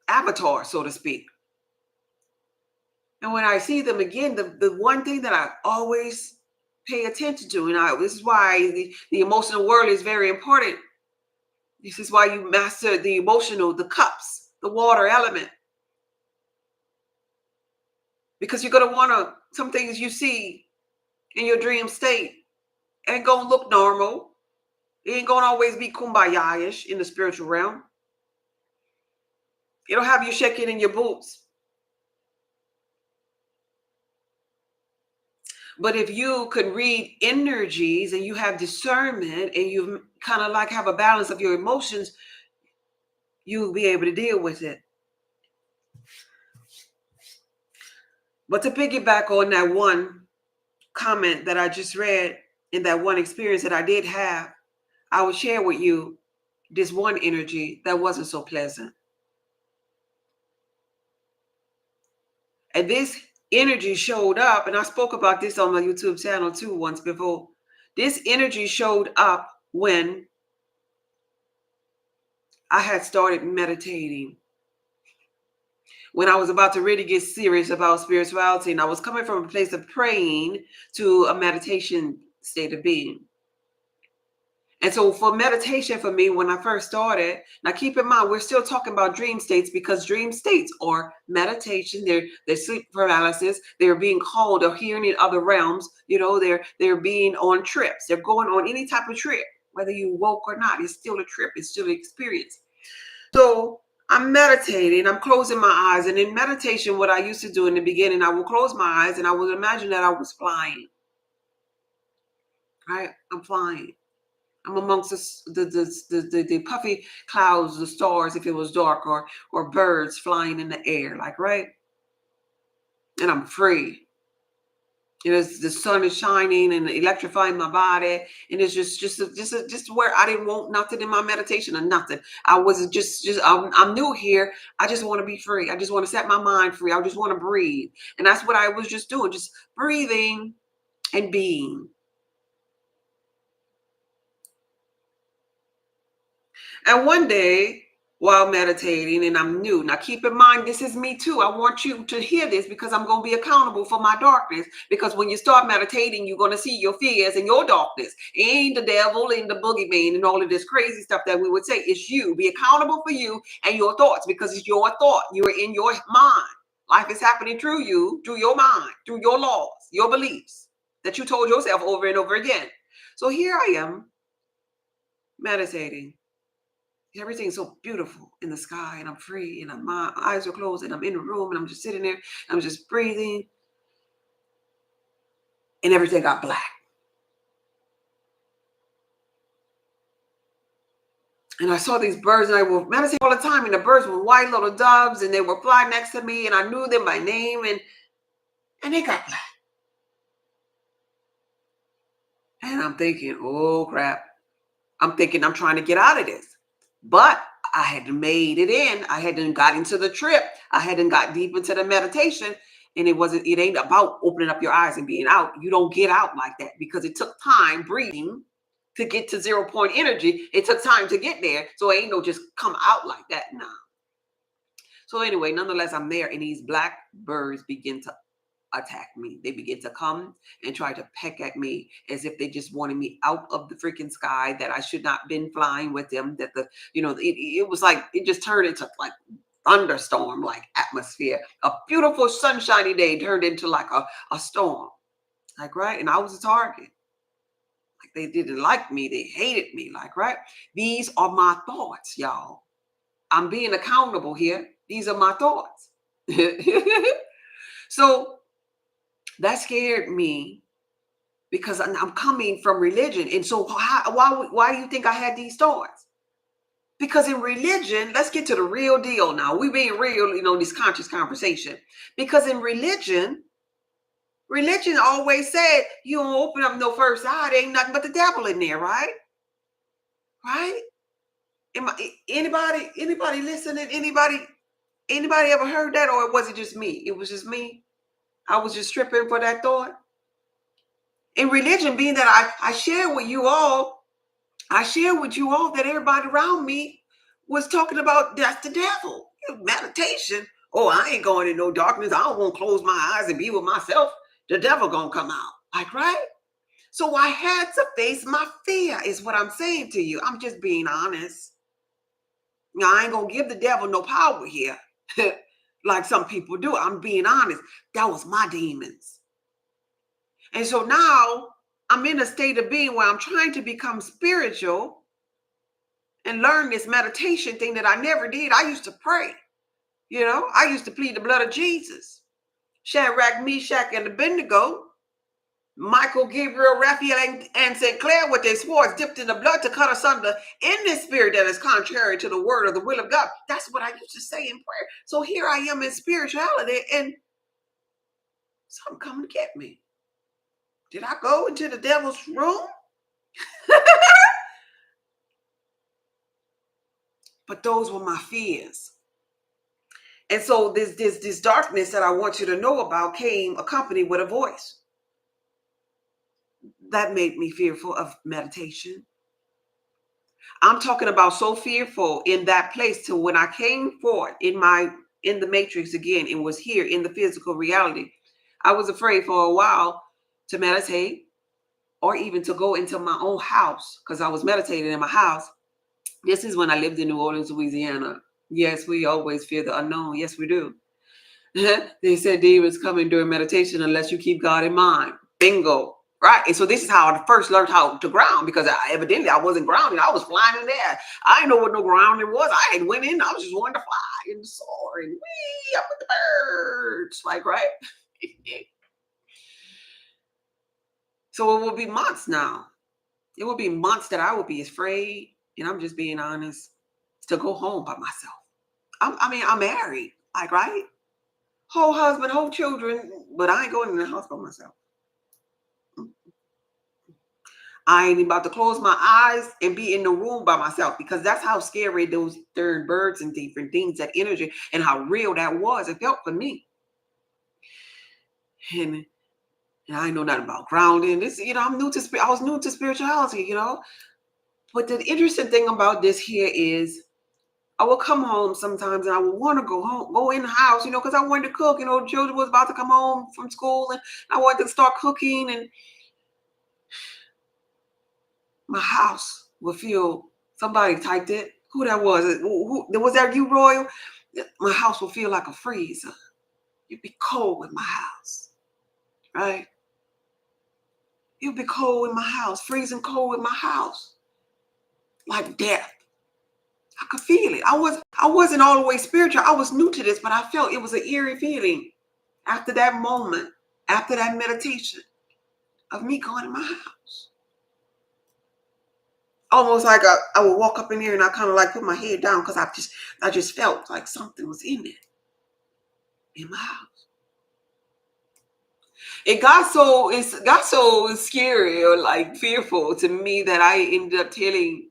avatars, so to speak. And when I see them again, the one thing that I always pay attention to, and this is why the emotional world is very important. This is why you master the emotional, the cups, the water element. Because you're going to want to, some things you see in your dream state ain't going to look normal. It ain't going to always be kumbaya-ish in the spiritual realm. It'll have you shaking in your boots. But if you could read energies and you have discernment and you kind of like have a balance of your emotions, you'll be able to deal with it. But to piggyback on that one comment that I just read, in that one experience that I did have, I will share with you this one energy that wasn't so pleasant. And this energy showed up, and I spoke about this on my YouTube channel too once before. This energy showed up when I had started meditating. When I was about to really get serious about spirituality, and I was coming from a place of praying to a meditation state of being. And so for meditation, for me, when I first started, now keep in mind, we're still talking about dream states, because dream states are meditation. They're sleep paralysis. They're being called or hearing in other realms. You know, they're being on trips. They're going on any type of trip, whether you woke or not. It's still a trip. It's still an experience. So I'm meditating. I'm closing my eyes. And in meditation, what I used to do in the beginning, I would close my eyes and I would imagine that I was flying. Right? I'm flying. I'm amongst the puffy clouds, the stars, if it was dark, or birds flying in the air, like, right? And I'm free. You know, the sun is shining and electrifying my body, and it's just where I didn't want nothing in my meditation or nothing. I was I'm new here. I just want to be free. I just want to set my mind free. I just want to breathe, and that's what I was just doing, just breathing and being. And one day, while meditating, and I'm new. Now, keep in mind, this is me too. I want you to hear this, because I'm going to be accountable for my darkness. Because when you start meditating, you're going to see your fears and your darkness. It ain't the devil and the boogeyman and all of this crazy stuff that we would say. It's you. Be accountable for you and your thoughts, because it's your thought. You're in your mind. Life is happening through you, through your mind, through your laws, your beliefs that you told yourself over and over again. So here I am meditating. Everything's so beautiful in the sky, and I'm free, and my eyes are closed, and I'm in the room, and I'm just sitting there, I'm just breathing, and everything got black. And I saw these birds, and I would meditate all the time, and the birds were white little doves, and they were flying next to me, and I knew them by name, and they got black. And I'm thinking, oh crap. I'm thinking I'm trying to get out of this. But I hadn't made it in. I hadn't got into the trip. I hadn't got deep into the meditation. And it ain't about opening up your eyes and being out. You don't get out like that, because it took time breathing to get to 0 point energy. It took time to get there. So it ain't no just come out like that. Nah. So anyway, nonetheless, I'm there, and these black birds begin to attack me. They begin to come and try to peck at me as if they just wanted me out of the freaking sky, that I should not been flying with them, that it was like, it just turned into like thunderstorm like atmosphere. A beautiful sunshiny day turned into like a storm, like, right? And I was a target. Like, they didn't like me. They hated me, like, right? These are my thoughts, y'all. I'm being accountable here. These are my thoughts. So that scared me because I'm coming from religion. And so why do you think I had these thoughts? Because in religion, let's get to the real deal now. We being real, this conscious conversation. Because in religion always said you don't open up no first eye. There ain't nothing but the devil in there, right? Right? Anybody listening? Anybody ever heard that, or was it just me? It was just me. I was just tripping for that thought. In religion, being that I share with you all that everybody around me was talking about that's the devil. Meditation. Oh, I ain't going in no darkness. I don't want to close my eyes and be with myself. The devil gonna come out. Like, right? So I had to face my fear, is what I'm saying to you. I'm just being honest. Now, I ain't gonna give the devil no power here, like some people do. I'm being honest. That was my demons. And so now I'm in a state of being where I'm trying to become spiritual and learn this meditation thing that I never did. I used to pray. I used to plead the blood of Jesus. Shadrach, Meshach, and Abednego, Michael, Gabriel, Raphael, and St. Clair with their swords dipped in the blood to cut asunder in this spirit that is contrary to the word of the will of God. That's what I used to say in prayer. So here I am in spirituality, and something come to get me. Did I go into the devil's room? But those were my fears. And so this darkness that I want you to know about came accompanied with a voice. That made me fearful of meditation. I'm talking about so fearful in that place till when I came forth in the matrix again and was here in the physical reality, I was afraid for a while to meditate or even to go into my own house because I was meditating in my house. This is when I lived in New Orleans, Louisiana. Yes, we always fear the unknown. Yes, we do. They said demons coming during meditation unless you keep God in mind. Bingo. Right. And so this is how I first learned how to ground, because evidently I wasn't grounding. I was flying in there. I didn't know what no grounding was. I had went in. I was just wanting to fly and soar and wee up with the birds. Like, right. So it will be months now. It will be months that I will be afraid. And I'm just being honest, to go home by myself. I'm married. Like, right. Whole husband, whole children, but I ain't going in the house by myself. I ain't about to close my eyes and be in the room by myself, because that's how scary those third birds and different things, that energy, and how real that was. It felt for me. And I know nothing about grounding. This, I was new to spirituality, But the interesting thing about this here is I will come home sometimes and I would want to go in the house, because I wanted to cook. The children was about to come home from school and I wanted to start cooking, and my house would feel, somebody typed it, who that was. Was that you, Royal? My house would feel like a freezer. You'd be cold with my house, right? You'd be cold with my house, freezing cold with my house, like death. I could feel it. I wasn't all the way spiritual. I was new to this, but I felt it was an eerie feeling after that moment, after that meditation of me going in my house. Almost like I would walk up in there and I kind of like put my head down, because I just felt like something was in it, in my house. It got so scary or like fearful to me that I ended up telling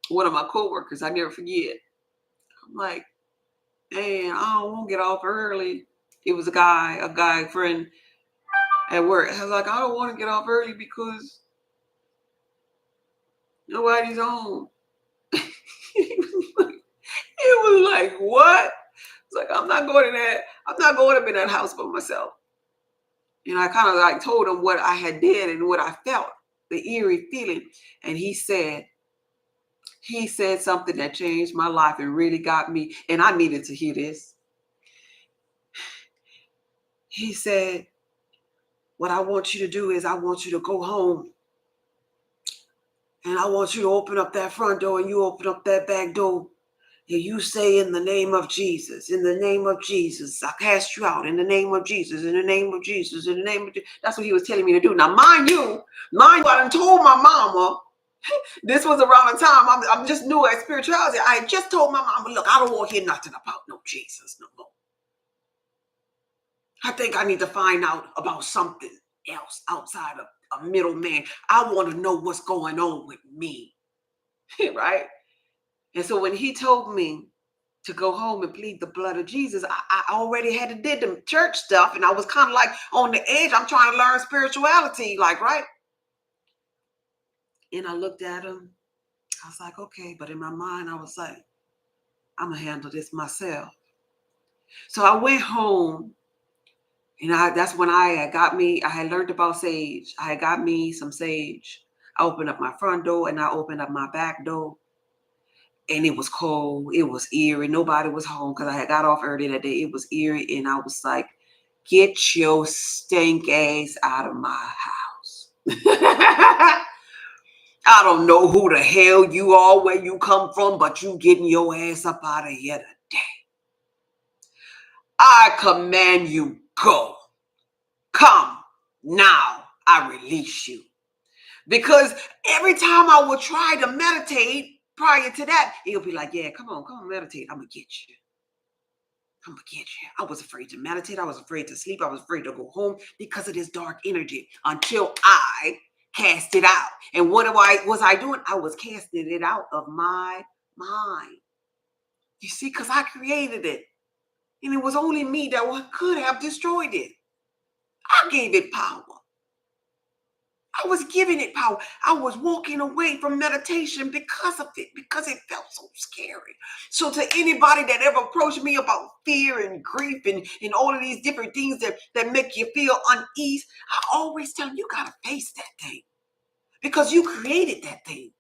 one of my coworkers. I never forget. I'm like, man, I don't want to get off early. It was a guy friend at work. I was like, I don't want to get off early because nobody's home. It was like, what? It's like, I'm not going up in that house by myself. And I kind of like told him what I had did and what I felt, the eerie feeling. And he said something that changed my life and really got me. And I needed to hear this. He said, what I want you to do is I want you to go home. And I want you to open up that front door and you open up that back door. And you say, in the name of Jesus, in the name of Jesus, I cast you out, in the name of Jesus, in the name of Jesus, in the name of Jesus. That's what he was telling me to do. Now, mind you, I done told my mama, this was around the time I'm just new at spirituality. I had just told my mama, look, I don't want to hear nothing about no Jesus no more. I think I need to find out about something else outside of a middleman. I want to know what's going on with me. Right? And so when he told me to go home and plead the blood of Jesus, I already had to did the church stuff, and I was kind of like on the edge. I'm trying to learn spirituality, like, right? And I looked at him. I was like, okay. But in my mind, I was like, I'm going to handle this myself. So I went home, and that's when I had learned about sage. I had got me some sage. I opened up my front door, and I opened up my back door. And it was cold. It was eerie. Nobody was home because I had got off early that day. It was eerie. And I was like, get your stink ass out of my house. I don't know who the hell you are, where you come from, but you getting your ass up out of here today. I command you, go. Come now. I release you. Because every time I would try to meditate prior to that, he'll be like, yeah, come on, meditate. I'm going to get you. I'm going to get you. I was afraid to meditate. I was afraid to sleep. I was afraid to go home because of this dark energy until I cast it out. And what was I doing? I was casting it out of my mind. You see, because I created it. And it was only me that could have destroyed it. I gave it power. I was giving it power. I was walking away from meditation because of it, because it felt so scary. So to anybody that ever approached me about fear and grief and all of these different things that make you feel unease, I always tell them, you got to face that thing because you created that thing.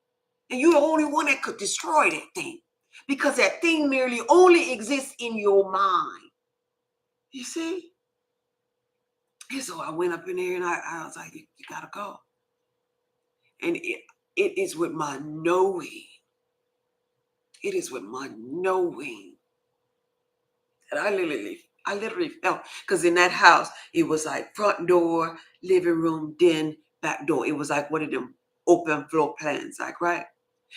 And you're the only one that could destroy that thing because that thing merely only exists in your mind. You see? And so I went up in there and I was like, you got to go. And it is with my knowing. It is with my knowing that I literally felt, because in that house, it was like front door, living room, then back door. It was like one of them open floor plans, like, right?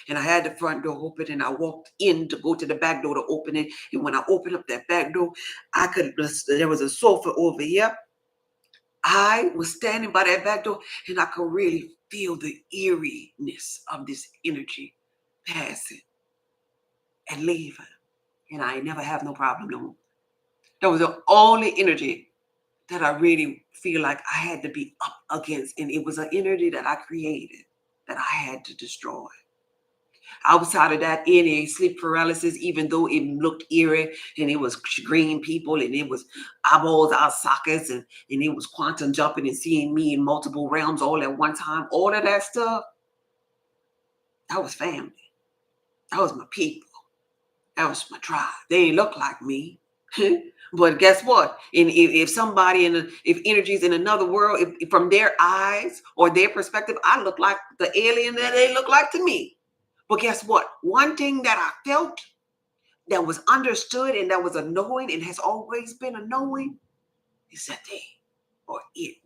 And I had the front door open and I walked in to go to the back door to open it. And when I opened up that back door, there was a sofa over here. I was standing by that back door and I could really feel the eeriness of this energy passing and leaving. And I never have no problem no more. That was the only energy that I really feel like I had to be up against. And it was an energy that I created that I had to destroy. Outside of that, any sleep paralysis, even though it looked eerie and it was green people and it was eyeballs out sockets and it was quantum jumping and seeing me in multiple realms all at one time, all of that stuff, that was family. That was my people. That was my tribe. They didn't look like me. But guess what? And if somebody if energy's in another world, if from their eyes or their perspective, I look like the alien that they look like to me. But guess what? One thing that I felt that was understood and that was a knowing and has always been a knowing is that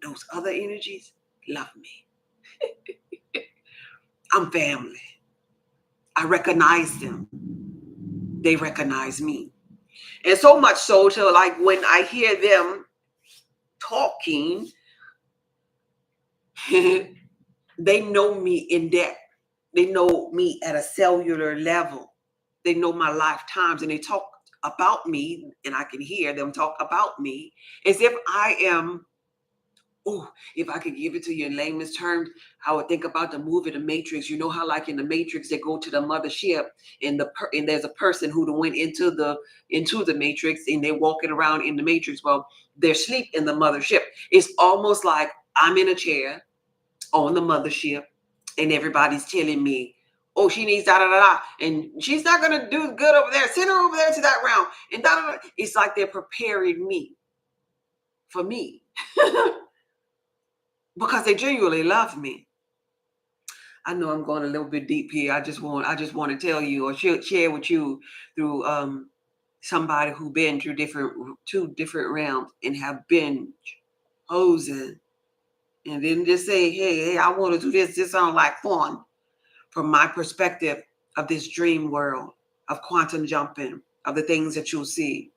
those other energies love me. I'm family. I recognize them. They recognize me. And so much so to like when I hear them talking, they know me in depth. They know me at a cellular level. They know my lifetimes and they talk about me, and I can hear them talk about me as if I am, if I could give it to you in layman's terms, I would think about the movie The Matrix. You know how like in The Matrix, they go to the mothership and there's a person who went into the Matrix and they're walking around in the Matrix. Well, they're asleep in the mothership. It's almost like I'm in a chair on the mothership and everybody's telling me, oh, she needs da-da-da-da. And she's not going to do good over there. Send her over there to that realm. And da-da-da. It's like they're preparing me for me. Because they genuinely love me. I know I'm going a little bit deep here. I just want to tell you or share with you through somebody who been through two different realms and have been chosen, and then just say, hey, I want to do this. This sounds like fun from my perspective of this dream world of quantum jumping, of the things that you'll see.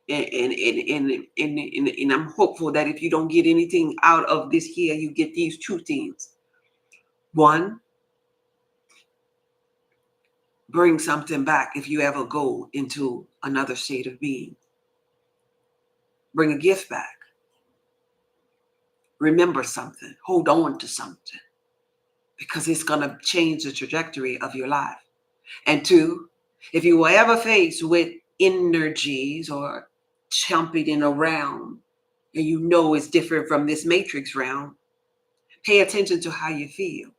And I'm hopeful that if you don't get anything out of this here, you get these two things. One, bring something back if you ever go into another state of being. Bring a gift back. Remember something. Hold on to something, because it's going to change the trajectory of your life. And two, if you were ever faced with energies or jumping around and you know it's different from this matrix realm, pay attention to how you feel.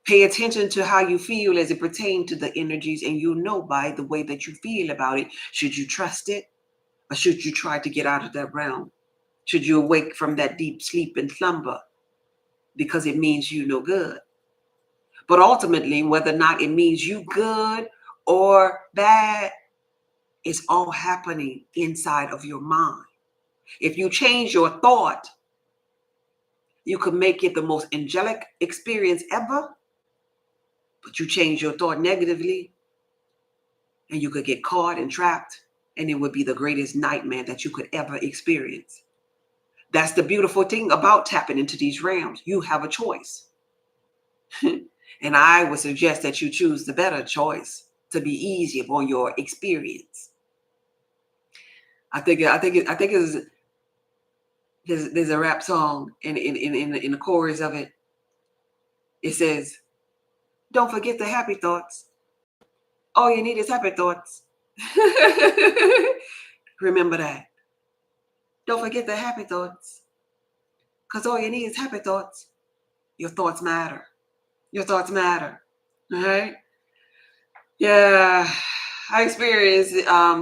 Pay attention to how you feel as it pertains to the energies, and you'll know by the way that you feel about it, should you trust it or should you try to get out of that realm? Should you awake from that deep sleep and slumber because it means you no good? But ultimately, whether or not it means you good or bad, it's all happening inside of your mind. If you change your thought, you could make it the most angelic experience ever, but you change your thought negatively and you could get caught and trapped, and it would be the greatest nightmare that you could ever experience. That's the beautiful thing about tapping into these realms. You have a choice. And I would suggest that you choose the better choice to be easier on your experience. I think there's a rap song in the chorus of it. It says, "Don't forget the happy thoughts. All you need is happy thoughts." Remember that. Don't forget the happy thoughts, because all you need is happy thoughts. Your thoughts matter. Your thoughts matter. All right. Yeah. I experienced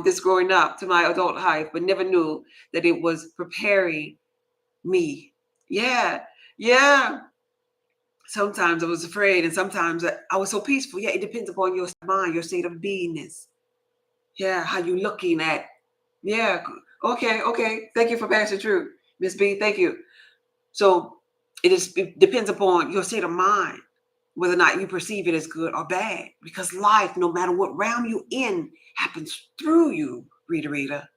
this growing up to my adult life, but never knew that it was preparing me. Yeah. Yeah. Sometimes I was afraid, and sometimes I was so peaceful. Yeah, it depends upon your mind, your state of beingness. Yeah, how you looking at. Yeah, okay. Thank you for passing through, Miss B. Thank you. So it depends upon your state of mind, whether or not you perceive it as good or bad. Because life, no matter what realm you in, happens through you, reader.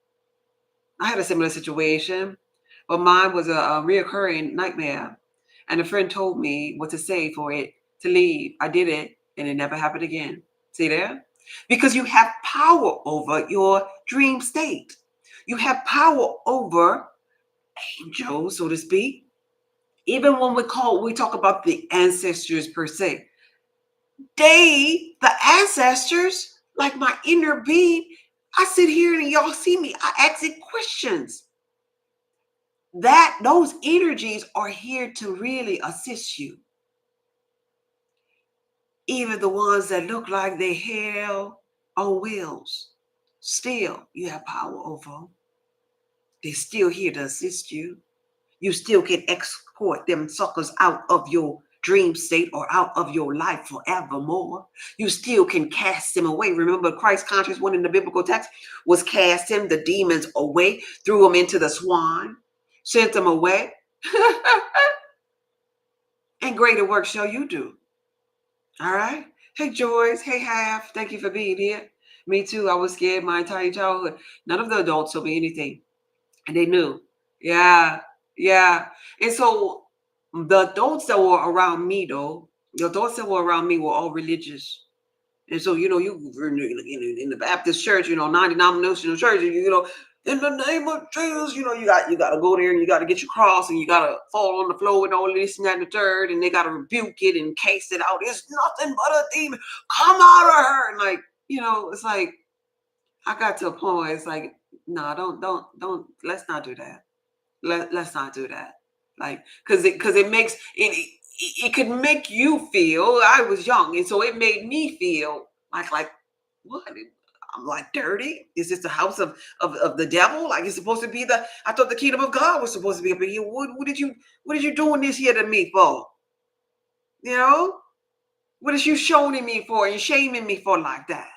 I had a similar situation, but mine was a reoccurring nightmare. And a friend told me what to say for it to leave. I did it, and it never happened again. See there? Because you have power over your dream state. You have power over angels, so to speak. Even when we talk about the ancestors per se, the ancestors, like my inner being, I sit here and y'all see me, I ask it questions. Those energies are here to really assist you. Even the ones that look like they hell on wheels, still you have power over them. They're still here to assist you. You still can escort them suckers out of your dream state or out of your life forevermore. You still can cast them away. Remember, Christ conscious one in the biblical text was casting the demons away, threw them into the swine, sent them away. And greater work shall you do. All right. Hey, Joyce. Hey, Half. Thank you for being here. Me too. I was scared my entire childhood. None of the adults told me anything. And they knew. Yeah. And so the adults that were around me, though, the adults that were around me were all religious. And so, you in the Baptist church, non-denominational church, in the name of Jesus, you got to go there and you got to get your cross and you got to fall on the floor and all this and that and the third, and they got to rebuke it and cast it out. It's nothing but a demon. Come out of her. And it's like, I got to a point where it's like, no, don't, let's not do that. Let's not do that. Like, cause it makes it could make you feel. I was young, and so it made me feel like what? I'm like dirty. Is this the house of the devil? Like it's supposed to be I thought the kingdom of God was supposed to be up here. What did you doing this here to me for? You know, what is you shaming me for and shaming me for like that?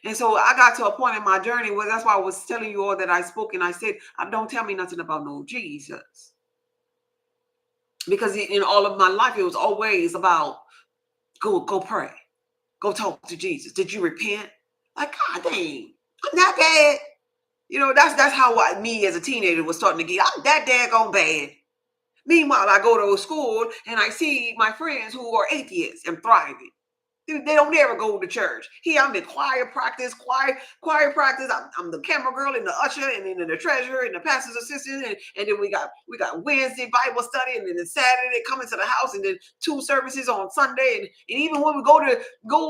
And so I got to a point in my journey where that's why I was telling you all that I spoke and I said, don't tell me nothing about no Jesus. Because in all of my life, it was always about go pray, go talk to Jesus. Did you repent? Like, God dang, I'm that bad. You know, that's how me as a teenager was starting to get. I'm that daggone bad. Meanwhile, I go to a school and I see my friends who are atheists and thriving. They don't ever go to church. Here I'm in choir practice. I'm the camera girl and the usher and then the treasurer and the pastor's assistant. And then we got Wednesday Bible study and then the Saturday coming to the house and then 2 services on Sunday. And even when we go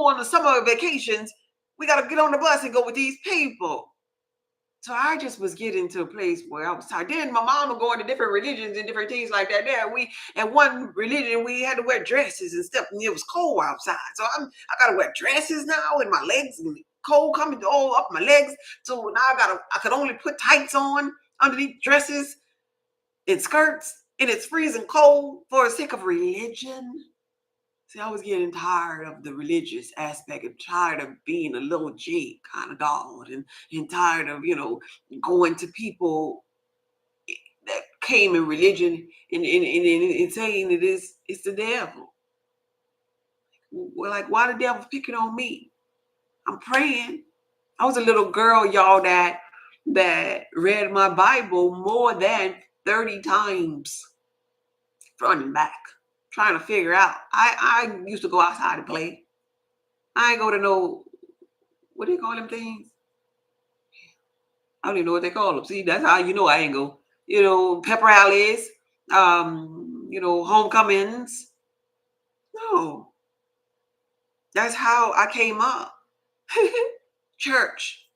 on the summer vacations, we got to get on the bus and go with these people. So I just was getting to a place where I was tired. Then my mom would go into different religions and different things like that. There, at one religion we had to wear dresses and stuff, and it was cold outside. So I gotta wear dresses now, and my legs and cold coming all up my legs. So now I could only put tights on underneath dresses and skirts, and it's freezing cold for the sake of religion. See, I was getting tired of the religious aspect and tired of being a little G kind of dog and tired of, going to people that came in religion and saying it's the devil. Well, like, why the devil's picking on me? I'm praying. I was a little girl, y'all, that read my Bible more than 30 times front and back, trying to figure out. I used to go outside and play. I ain't go to no, what do you call them things? I don't even know what they call them. See, that's how you know I ain't go. Pep rallies, homecomings. No, that's how I came up. Church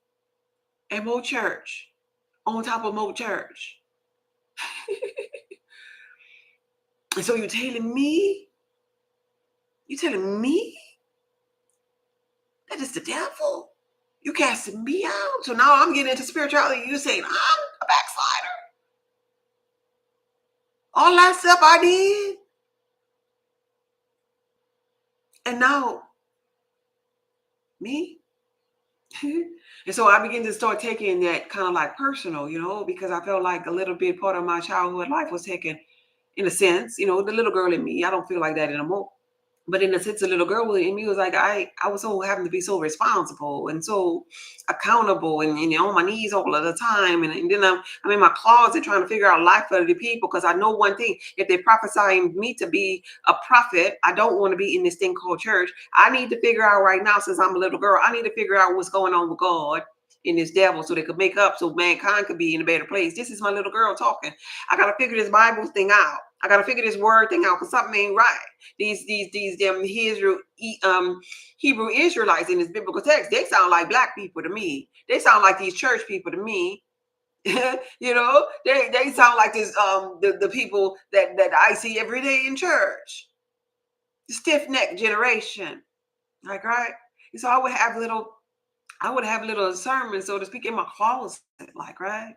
and more church on top of more church. And so you're telling me that is the devil? You casting me out? So now I'm getting into spirituality. You saying I'm a backslider? All that stuff I did. And now, me? And so I began to start taking that kind of like personal, because I felt like a little bit part of my childhood life was taken, in a sense, the little girl in me. I don't feel like that anymore. But in a sense, the little girl in me was like, I was so having to be so responsible and so accountable and on my knees all of the time. And then I'm in my closet trying to figure out life for the people, because I know one thing: if they're prophesying me to be a prophet, I don't want to be in this thing called church. I need to figure out right now, since I'm a little girl, I need to figure out what's going on with God in this devil so they could make up so mankind could be in a better place. This is my little girl talking. I got to figure this Bible thing out. I got to figure this word thing out, because something ain't right. These damn Hebrew Israelites in this biblical text, they sound like black people to me. They sound like these church people to me. They sound like this the people that I see every day in church. The stiff-necked generation. Like, right? And so I would have little sermons, so to speak, in my closet, like, right?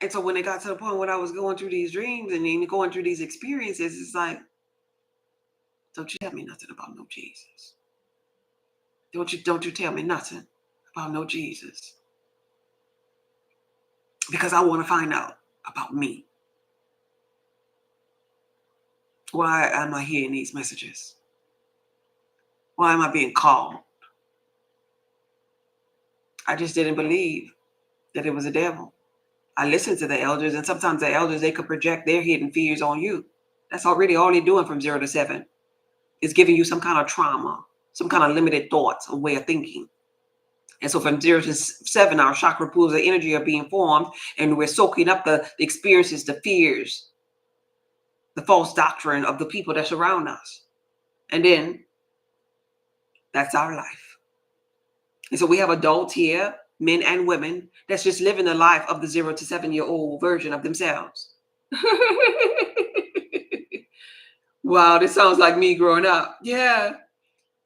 And so when it got to the point when I was going through these dreams and then going through these experiences, it's like, don't you tell me nothing about no Jesus. Don't you tell me nothing about no Jesus. Because I want to find out about me. Why am I hearing these messages? Why am I being called? I just didn't believe that it was a devil. I listened to the elders, and sometimes the elders, they could project their hidden fears on you. That's already all they're doing from 0 to 7. It's giving you some kind of trauma, some kind of limited thoughts, a way of thinking. And so from 0 to 7, our chakra pools of energy are being formed, and we're soaking up the experiences, the fears, the false doctrine of the people that surround us. And then that's our life. And so we have adults here, men and women, that's just living the life of the 0 to 7-year-old version of themselves. Wow, this sounds like me growing up. Yeah,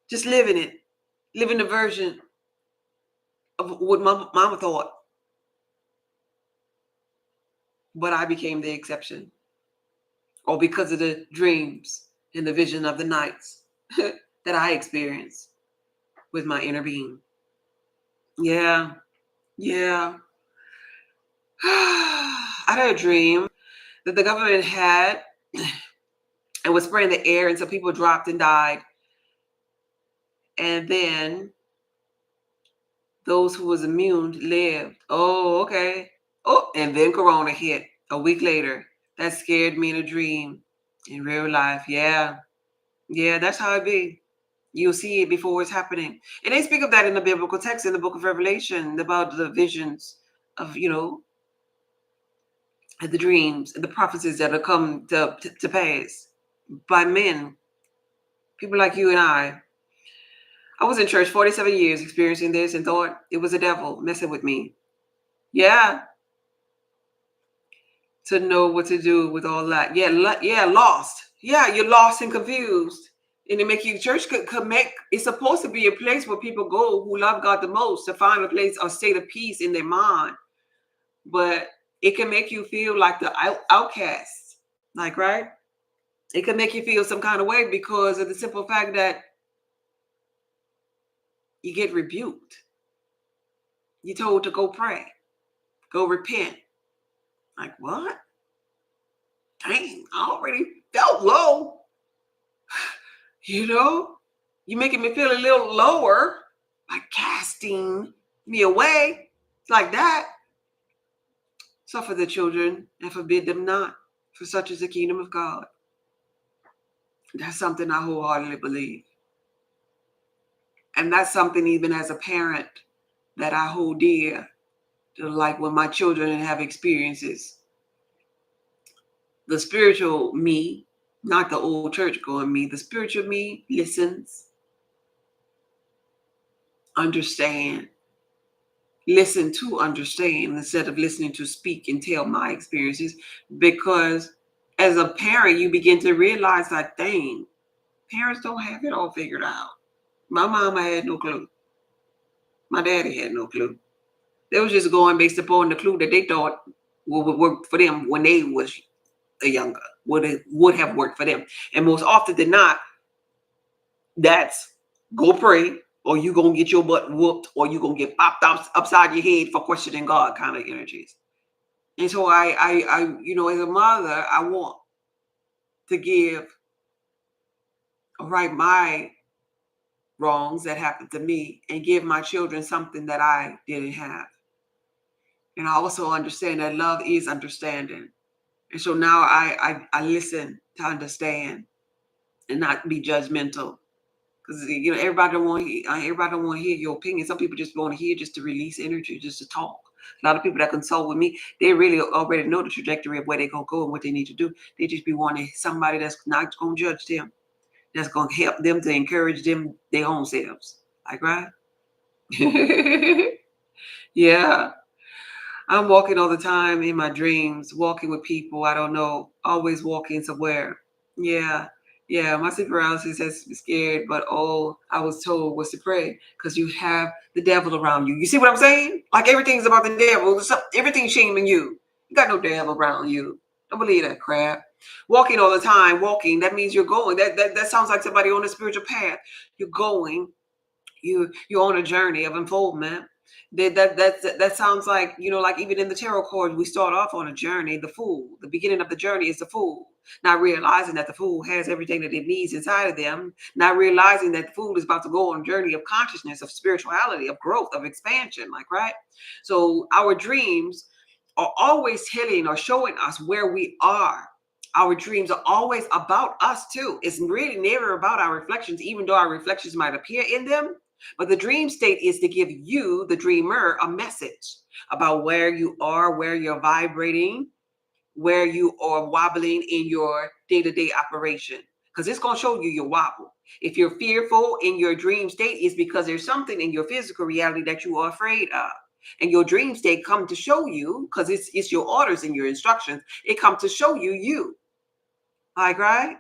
just living the version of what mama thought. But I became the exception. or because of the dreams and the vision of the nights that I experience with my inner being. Yeah, yeah. I had a dream that the government had and was spraying the air, and so people dropped and died. And then those who was immune lived. Oh, okay. Oh, and then Corona hit a week later. That scared me in a dream. In real life, yeah. Yeah, that's how it be. You'll see it before it's happening. And they speak of that in the biblical text in the book of Revelation about the visions of, the dreams and the prophecies that will come to pass by men, people like you and I. I was in church 47 years experiencing this and thought it was the devil messing with me. Yeah, to know what to do with all that. Yeah, lost. Yeah, you're lost and confused. And it make you, church could make, it's supposed to be a place where people go who love God the most to find a place or state of peace in their mind. But it can make you feel like the outcast. Like, right? It can make you feel some kind of way because of the simple fact that you get rebuked. You're told to go pray, go repent. Like, what? Dang, I already felt low. You're making me feel a little lower, like casting me away, like that. Suffer the children and forbid them not, for such is the kingdom of God. That's something I wholeheartedly believe. And that's something even as a parent that I hold dear to, like when my children have experiences. The spiritual me, not the old church going me, the spiritual me listens, understand, listen to understand instead of listening to speak and tell my experiences. Because as a parent, you begin to realize that, dang, parents don't have it all figured out. My mama had no clue. My daddy had no clue. They was just going based upon the clue that they thought would work for them when they was younger, would have worked for them. And most often than not, that's go pray, or you gonna get your butt whooped, or you gonna get popped upside your head for questioning God kind of energies. And so I as a mother, I want to give right my wrongs that happened to me and give my children something that I didn't have. And I also understand that love is understanding. And so now I listen to understand and not be judgmental. Because everybody don't want to hear your opinion. Some people just want to hear just to release energy, just to talk. A lot of people that consult with me, they really already know the trajectory of where they're gonna go and what they need to do. They just be wanting somebody that's not gonna judge them, that's gonna help them to encourage them their own selves. Like, right? Yeah. I'm walking all the time in my dreams, walking with people I don't know, always walking somewhere. Yeah, yeah. My sleep paralysis has me scared, but all I was told was to pray because you have the devil around you. You see what I'm saying? Like everything's about the devil. Everything's shaming you. You got no devil around you. Don't believe that crap. Walking all the time, walking. That means you're going. That sounds like somebody on a spiritual path. You're going. You're on a journey of unfoldment. That sounds like, like even in the tarot cards, we start off on a journey. The fool, the beginning of the journey is the fool, not realizing that the fool has everything that it needs inside of them, not realizing that the fool is about to go on a journey of consciousness, of spirituality, of growth, of expansion. Like, right? So our dreams are always telling or showing us where we are. Our dreams are always about us too. It's really never about our reflections, even though our reflections might appear in them. But the dream state is to give you, the dreamer, a message about where you are, where you're vibrating, where you are wobbling in your day-to-day operation. Because it's going to show you your wobble. If you're fearful in your dream state, it's because there's something in your physical reality that you are afraid of. And your dream state come to show you, because it's your orders and your instructions, it comes to show you. Like, right?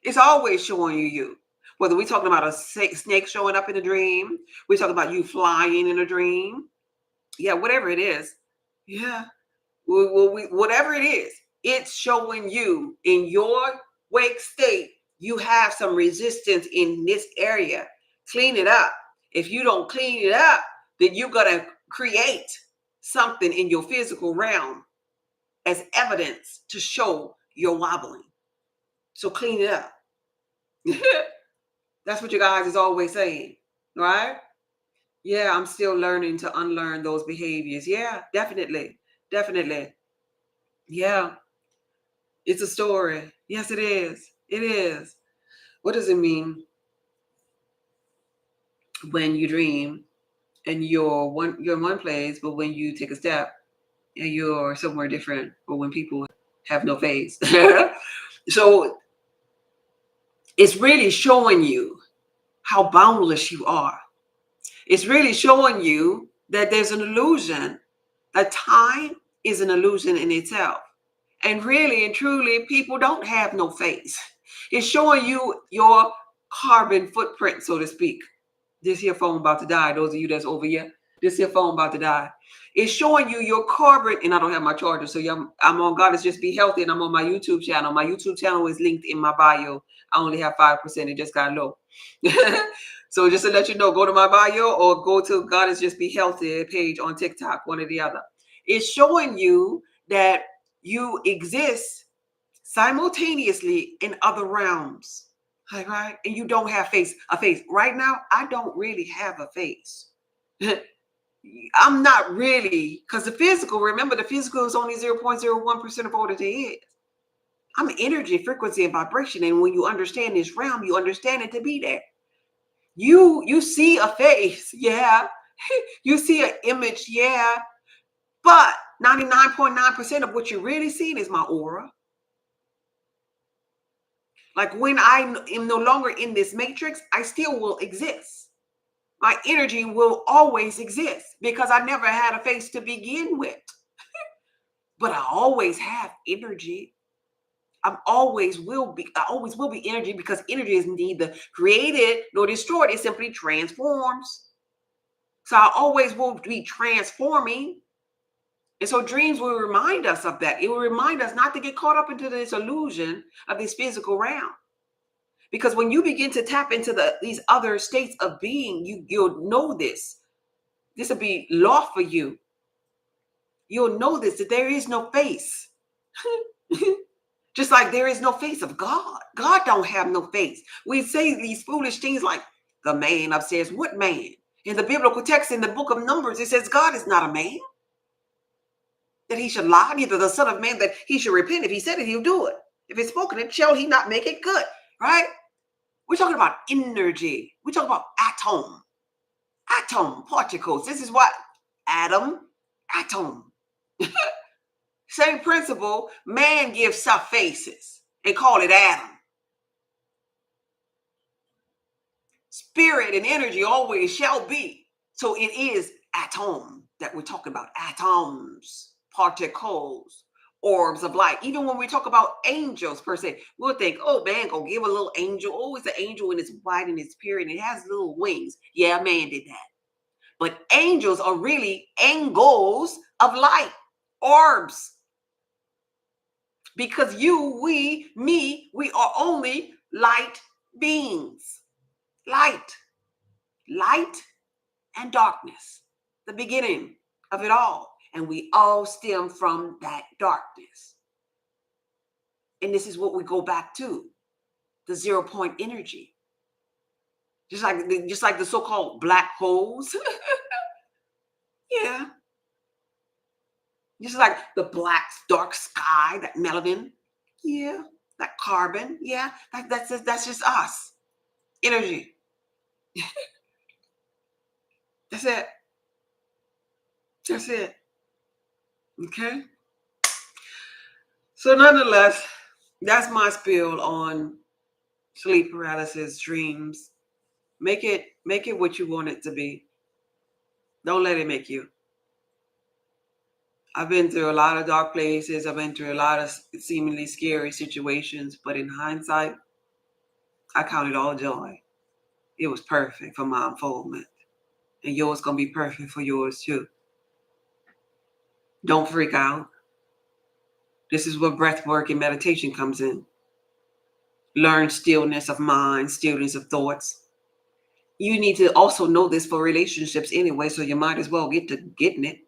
It's always showing you. Whether we're talking about a snake showing up in a dream, we're talking about you flying in a dream. Yeah, whatever it is. Yeah. Whatever it is, it's showing you in your wake state, you have some resistance in this area. Clean it up. If you don't clean it up, then you're going to create something in your physical realm as evidence to show you're wobbling. So clean it up. That's what your guys is always saying, right? Yeah, I'm still learning to unlearn those behaviors. Yeah, definitely. Definitely. Yeah, it's a story. Yes, it is. It is. What does it mean when you dream and you're in one place, but when you take a step and you're somewhere different, or when people have no face? So it's really showing you how boundless you are. It's really showing you that there's an illusion, that time is an illusion in itself. And really and truly, people don't have no face. It's showing you your carbon footprint, so to speak. This here phone about to die. Those of you that's over here, this here phone about to die. It's showing you your carbon, and I don't have my charger, so I'm on God is Just Be Healthy, and I'm on my YouTube channel. My YouTube channel is linked in my bio. I only have 5%. It just got low. So just to let you know, go to my bio or go to God is Just Be Healthy page on TikTok, one or the other. It's showing you that you exist simultaneously in other realms. Right? And you don't have a face. Right now, I don't really have a face. I'm not really, because remember, the physical is only 0.01% of all that there is. I'm energy, frequency, and vibration. And when you understand this realm, you understand it to be there. You see a face, yeah. You see an image, yeah. But 99.9% of what you're really seeing is my aura. Like when I am no longer in this matrix, I still will exist. My energy will always exist because I never had a face to begin with. But I always have energy. I always will be energy, because energy is neither created nor destroyed. It simply transforms. So I always will be transforming. And so dreams will remind us of that. It will remind us not to get caught up into this illusion of this physical realm. Because when you begin to tap into these other states of being, you'll know this. This will be law for you. You'll know this, that there is no face. Just like there is no face of God. God don't have no face. We say these foolish things like the man upstairs. What man? In the biblical text, in the book of Numbers, it says God is not a man that he should lie, neither the son of man that he should repent. If he said it, he'll do it. If it's spoken, it shall he not make it good, right? We're talking about energy. We're talking about atom particles. This is what atom. Same principle. Man gives stuff faces and call it atom. Spirit and energy always shall be. So it is atom that we're talking about. Atoms, particles, orbs of light. Even when we talk about angels per se, we'll think, oh, man, go give a little angel. Oh, it's an angel and it's white and it's pure and it has little wings. Yeah, man did that. But angels are really angles of light, orbs. Because we are only light beings. Light and darkness, the beginning of it all. And we all stem from that darkness. And this is what we go back to, the 0 point energy. Just like the so-called black holes. Yeah. Just like the black dark sky, that melanin. Yeah. That carbon. Yeah. That's just us. Energy. That's it. That's it. Okay. So nonetheless, that's my spiel on sleep paralysis, dreams. Make it what you want it to be. Don't let it make you. I've been through a lot of dark places. I've been through a lot of seemingly scary situations, but in hindsight, I count it all joy. It was perfect for my unfoldment. And yours gonna be perfect for yours too. Don't freak out. This is where breath work and meditation comes in. Learn stillness of mind, stillness of thoughts. You need to also know this for relationships anyway, so you might as well get to getting it.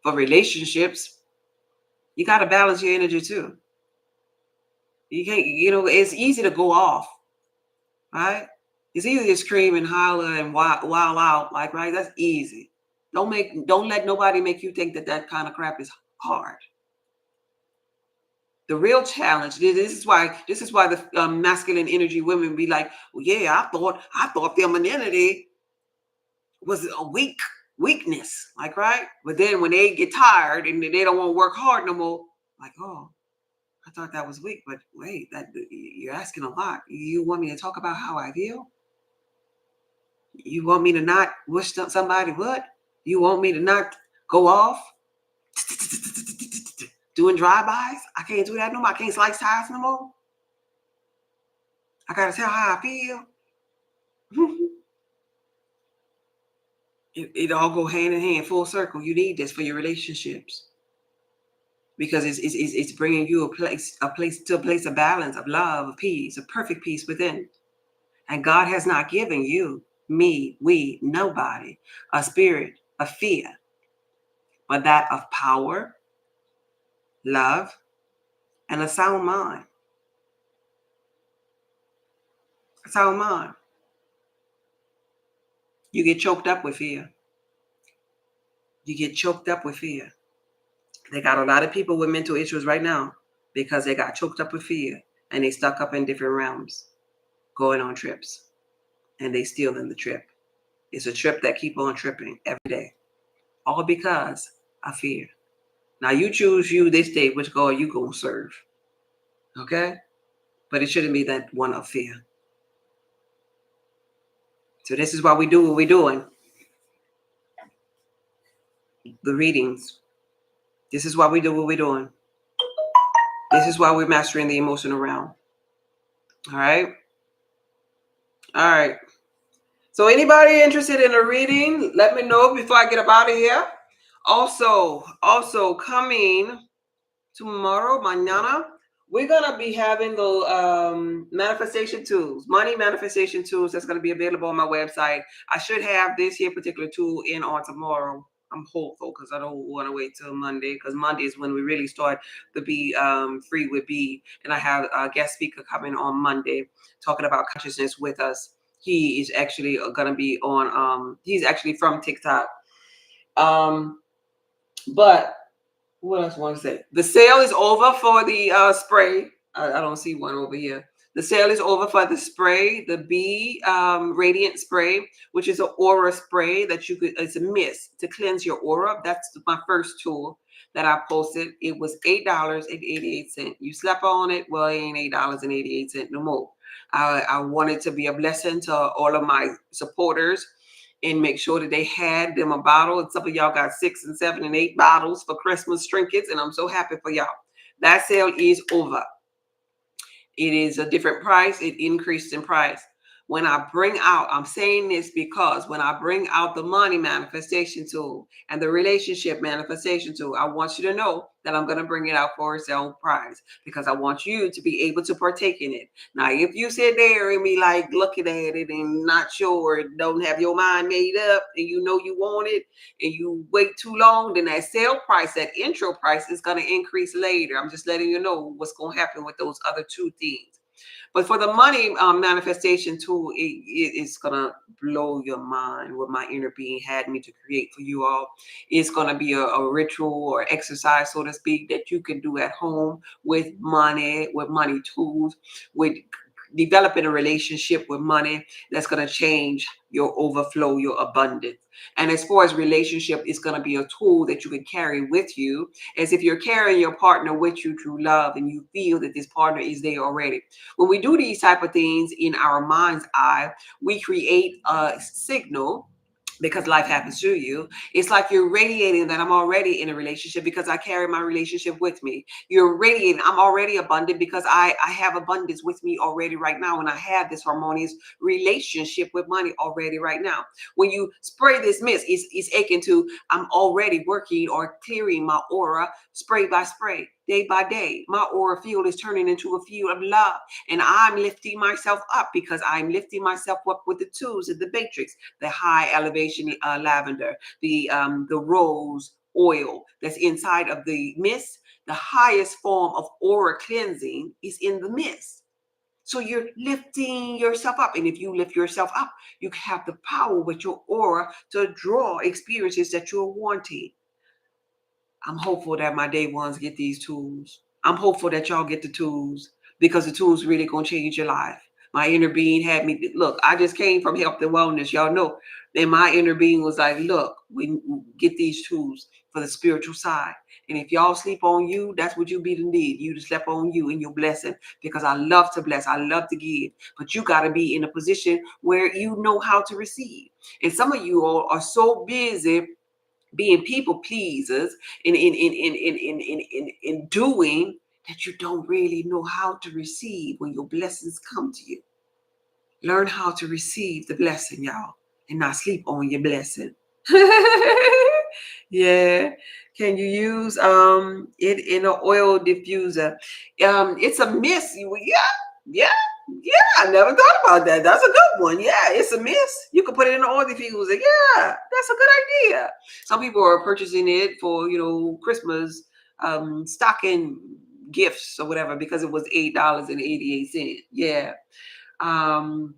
For relationships, you got to balance your energy too. You can't, it's easy to go off, right? It's easy to scream and holler and wild out, like, right? That's easy. Don't let nobody make you think that kind of crap is hard. The real challenge. This is why the masculine energy women be like, well, yeah, I thought femininity was a weakness, like, right? But then when they get tired and they don't want to work hard no more, like, oh, I thought that was weak, but wait, that you're asking a lot. You want me to talk about how I feel? You want me to not wish somebody what? You want me to not go off doing drive-bys? I can't do that no more. I can't slice tires no more. I gotta tell how I feel. It all go hand in hand, full circle. You need this for your relationships because it's bringing you a place of balance, of love, of peace, of perfect peace within. And God has not given you, me, we, nobody, a spirit of fear, but that of power, love, and a sound mind. A sound mind. You get choked up with fear. You get choked up with fear. They got a lot of people with mental issues right now because they got choked up with fear and they stuck up in different realms, going on trips, and they still in the trip. It's a trip that keep on tripping every day, all because of fear. Now you choose this day which God you gonna serve, okay? But it shouldn't be that one of fear. So this is why we do what we're doing. The readings. This is why we do what we're doing. This is why we're mastering the emotional realm. All right. All right. So anybody interested in a reading, let me know before I get up out of here. Also coming tomorrow, mañana, we're going to be having the manifestation tools, money manifestation tools that's going to be available on my website. I should have this here particular tool in on tomorrow. I'm hopeful because I don't want to wait till Monday because Monday is when we really start to be free with B. And I have a guest speaker coming on Monday talking about consciousness with us. He is actually going to be on, he's actually from TikTok. But what else I want to say? The sale is over for the spray. I don't see one over here. The sale is over for the spray, the B Radiant Spray, which is an aura spray that it's a mist to cleanse your aura. That's my first tool that I posted. It was $8.88. You slept on it, well, it ain't $8.88 no more. I wanted to be a blessing to all of my supporters and make sure that they had them a bottle. And some of y'all got 6 and 7 and 8 bottles for Christmas trinkets, and I'm so happy for y'all. That sale is over. It is a different price. It increased in price. When I bring out, I'm saying this because when I bring out the money manifestation tool and the relationship manifestation tool, I want you to know that I'm going to bring it out for a sale price because I want you to be able to partake in it. Now, if you sit there and be like looking at it and not sure, don't have your mind made up and you know you want it and you wait too long, then that sale price, that intro price is going to increase later. I'm just letting you know what's going to happen with those other two things. But for the money manifestation tool, it's going to blow your mind what my inner being had me to create for you all. It's going to be a ritual or exercise, so to speak, that you can do at home with money tools, with developing a relationship with money that's going to change your overflow, your abundance. And as far as relationship, it's going to be a tool that you can carry with you as if you're carrying your partner with you through love and you feel that this partner is there already. When we do these type of things in our mind's eye, we create a signal because life happens to you. It's like you're radiating that I'm already in a relationship because I carry my relationship with me. You're radiating, I'm already abundant because I have abundance with me already right now. And I have this harmonious relationship with money already right now. When you spray this mist, it's akin to I'm already working or clearing my aura spray by spray. day by day. My aura field is turning into a field of love. And I'm lifting myself up because I'm lifting myself up with the tools of the matrix, the high elevation lavender, the rose oil that's inside of the mist. The highest form of aura cleansing is in the mist. So you're lifting yourself up. And if you lift yourself up, you have the power with your aura to draw experiences that you're wanting. I'm hopeful that my day ones get these tools. I'm hopeful that y'all get the tools because the tools really gonna change your life. My inner being had me, look, I just came from health and wellness, y'all know. And my inner being was like, look, we get these tools for the spiritual side. And if y'all sleep on you, that's what you be the need. You to sleep on you and your blessing because I love to bless. I love to give. But you got to be in a position where you know how to receive. And some of you all are so busy being people pleasers in doing that you don't really know how to receive when your blessings come to you. Learn how to receive the blessing, y'all, and not sleep on your blessing. Yeah. Can you use it in an oil diffuser? It's a mist. Yeah. I never thought about that. That's a good one. Yeah, it's a mist. You can put it in an oil diffuser. Yeah, that's a good idea. Some people are purchasing it for, Christmas stocking gifts or whatever because it was $8.88. Yeah. Um,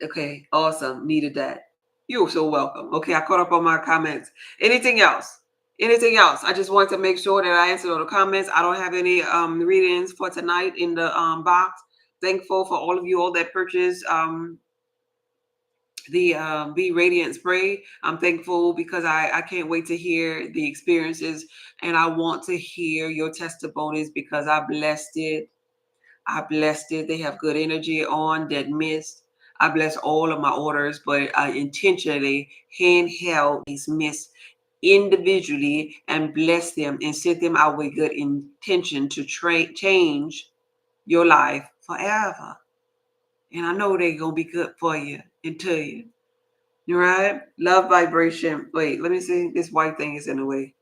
okay, awesome. Needed that. You're so welcome. Okay, I caught up on my comments. Anything else? Anything else? I just want to make sure that I answered all the comments. I don't have any readings for tonight in the box. Thankful for all of you all that purchased the Be Radiant spray. I'm thankful because I can't wait to hear the experiences and I want to hear your testimonies because I blessed it. They have good energy on that mist. I bless all of my orders, but I intentionally handheld these mists individually and bless them and sent them out with good intention to change your life forever. And I know they're going to be good for you and to you. You right? Love vibration. Wait, let me see. This white thing is in the way.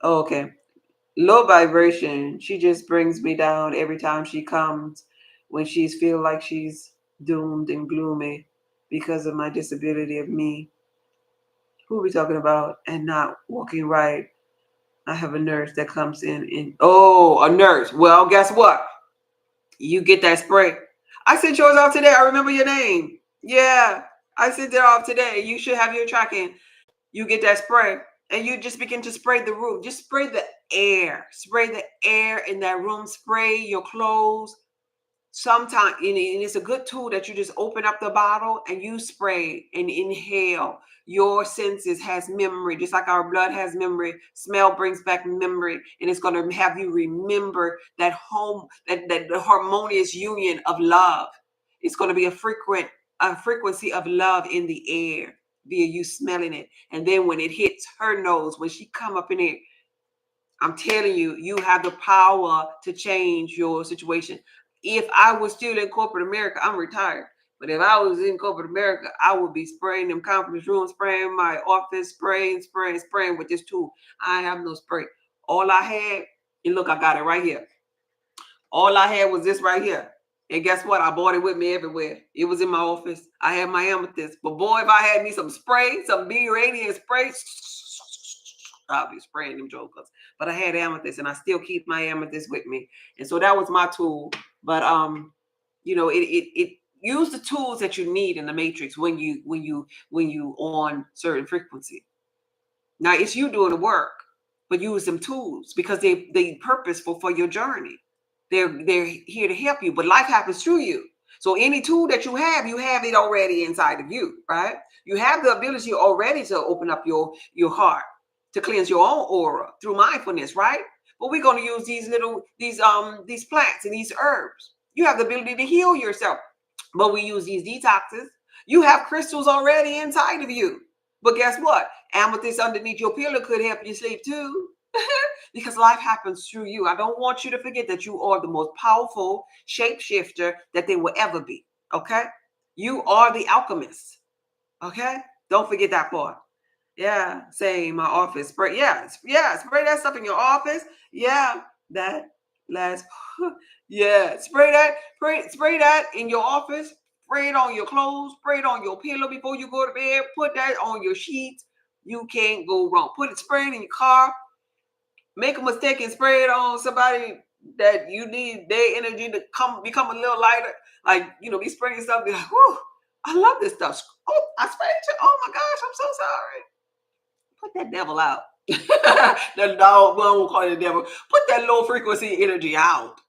Oh, okay. Low vibration. She just brings me down every time she comes when she's feel like she's doomed and gloomy because of my disability of me. Who are we talking about? And not walking right. I have a nurse that comes in. Oh, a nurse. Well, guess what? You get that spray. I sent yours off today. I remember your name. Yeah, I sent it off today. You should have your tracking. You get that spray and you just begin to spray the room. Just spray the air. Spray the air in that room. Spray your clothes. Sometimes, and it's a good tool that you just open up the bottle and you spray and inhale. Your senses has memory, just like our blood has memory. Smell brings back memory, and it's going to have you remember that home, that the harmonious union of love. It's going to be a frequency of love in the air via you smelling it. And then when it hits her nose, when she come up in here, I'm telling you, you have the power to change your situation. If I was still in corporate America, I'm retired. But if I was in corporate America, I would be spraying them conference rooms, spraying my office, spraying with this tool. I have no spray. All I had, and look, I got it right here. All I had was this right here. And guess what? I bought it with me everywhere. It was in my office. I had my amethyst. But boy, if I had me some spray, some Be Radiant spray, I'll be spraying them jokers. But I had amethyst and I still keep my amethyst with me. And so that was my tool. But it use the tools that you need in the matrix when you on certain frequency. Now it's you doing the work, but use them tools because they purposeful for your journey. They're here to help you, but life happens through you. So any tool that you have it already inside of you, right? You have the ability already to open up your heart, to cleanse your own aura through mindfulness, right? But we're going to use these plants and these herbs. You have the ability to heal yourself, but we use these detoxes. You have crystals already inside of you. But guess what? Amethyst underneath your pillow could help you sleep too. Because life happens through you. I don't want you to forget that you are the most powerful shapeshifter that there will ever be. Okay? You are the alchemist. Okay? Don't forget that part. Yeah, say my office. Spray, yeah, spray that stuff in your office. Yeah. that last. Yeah, spray that in your office. Spray it on your clothes. Spray it on your pillow before you go to bed. Put that on your sheets. You can't go wrong. Spray it in your car. Make a mistake and spray it on somebody that you need their energy to become a little lighter. Like, be spraying stuff. Be like, whew, I love this stuff. Oh, I sprayed you. Oh my gosh, I'm so sorry. Put that devil out. The dog, one will call it the devil. Put that low frequency energy out.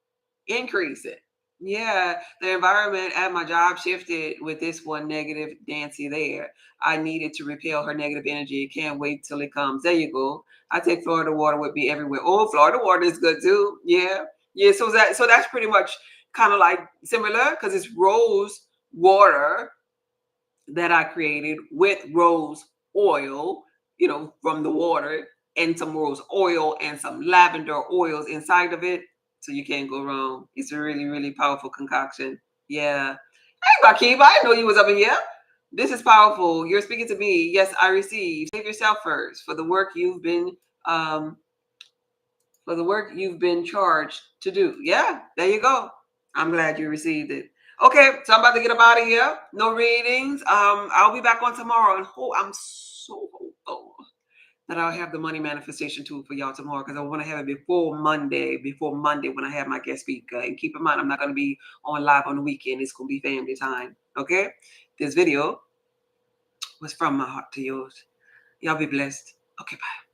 Increase it. Yeah, the environment at my job shifted with this one negative Nancy there. I needed to repel her negative energy. Can't wait till it comes. There you go. I take Florida water with me everywhere. Oh, Florida water is good too. Yeah. Yeah. So that's pretty much kind of like similar because it's rose water that I created with rose oil, from the water, and some rose oil and some lavender oils inside of it. So you can't go wrong. It's a really, really powerful concoction. Yeah. Hey, Rakiba, I didn't know you was up in here. This is powerful. You're speaking to me. Yes, I receive. Save yourself first for the work you've been charged to do. Yeah, there you go. I'm glad you received it. Okay, so I'm about to get up out of here. No readings. I'll be back on tomorrow, and I'm so hopeful that I'll have the money manifestation tool for y'all tomorrow because I want to have it before Monday when I have my guest speaker. And keep in mind, I'm not going to be on live on the weekend. It's going to be family time. Okay, this video was from my heart to yours. Y'all be blessed. Okay, bye.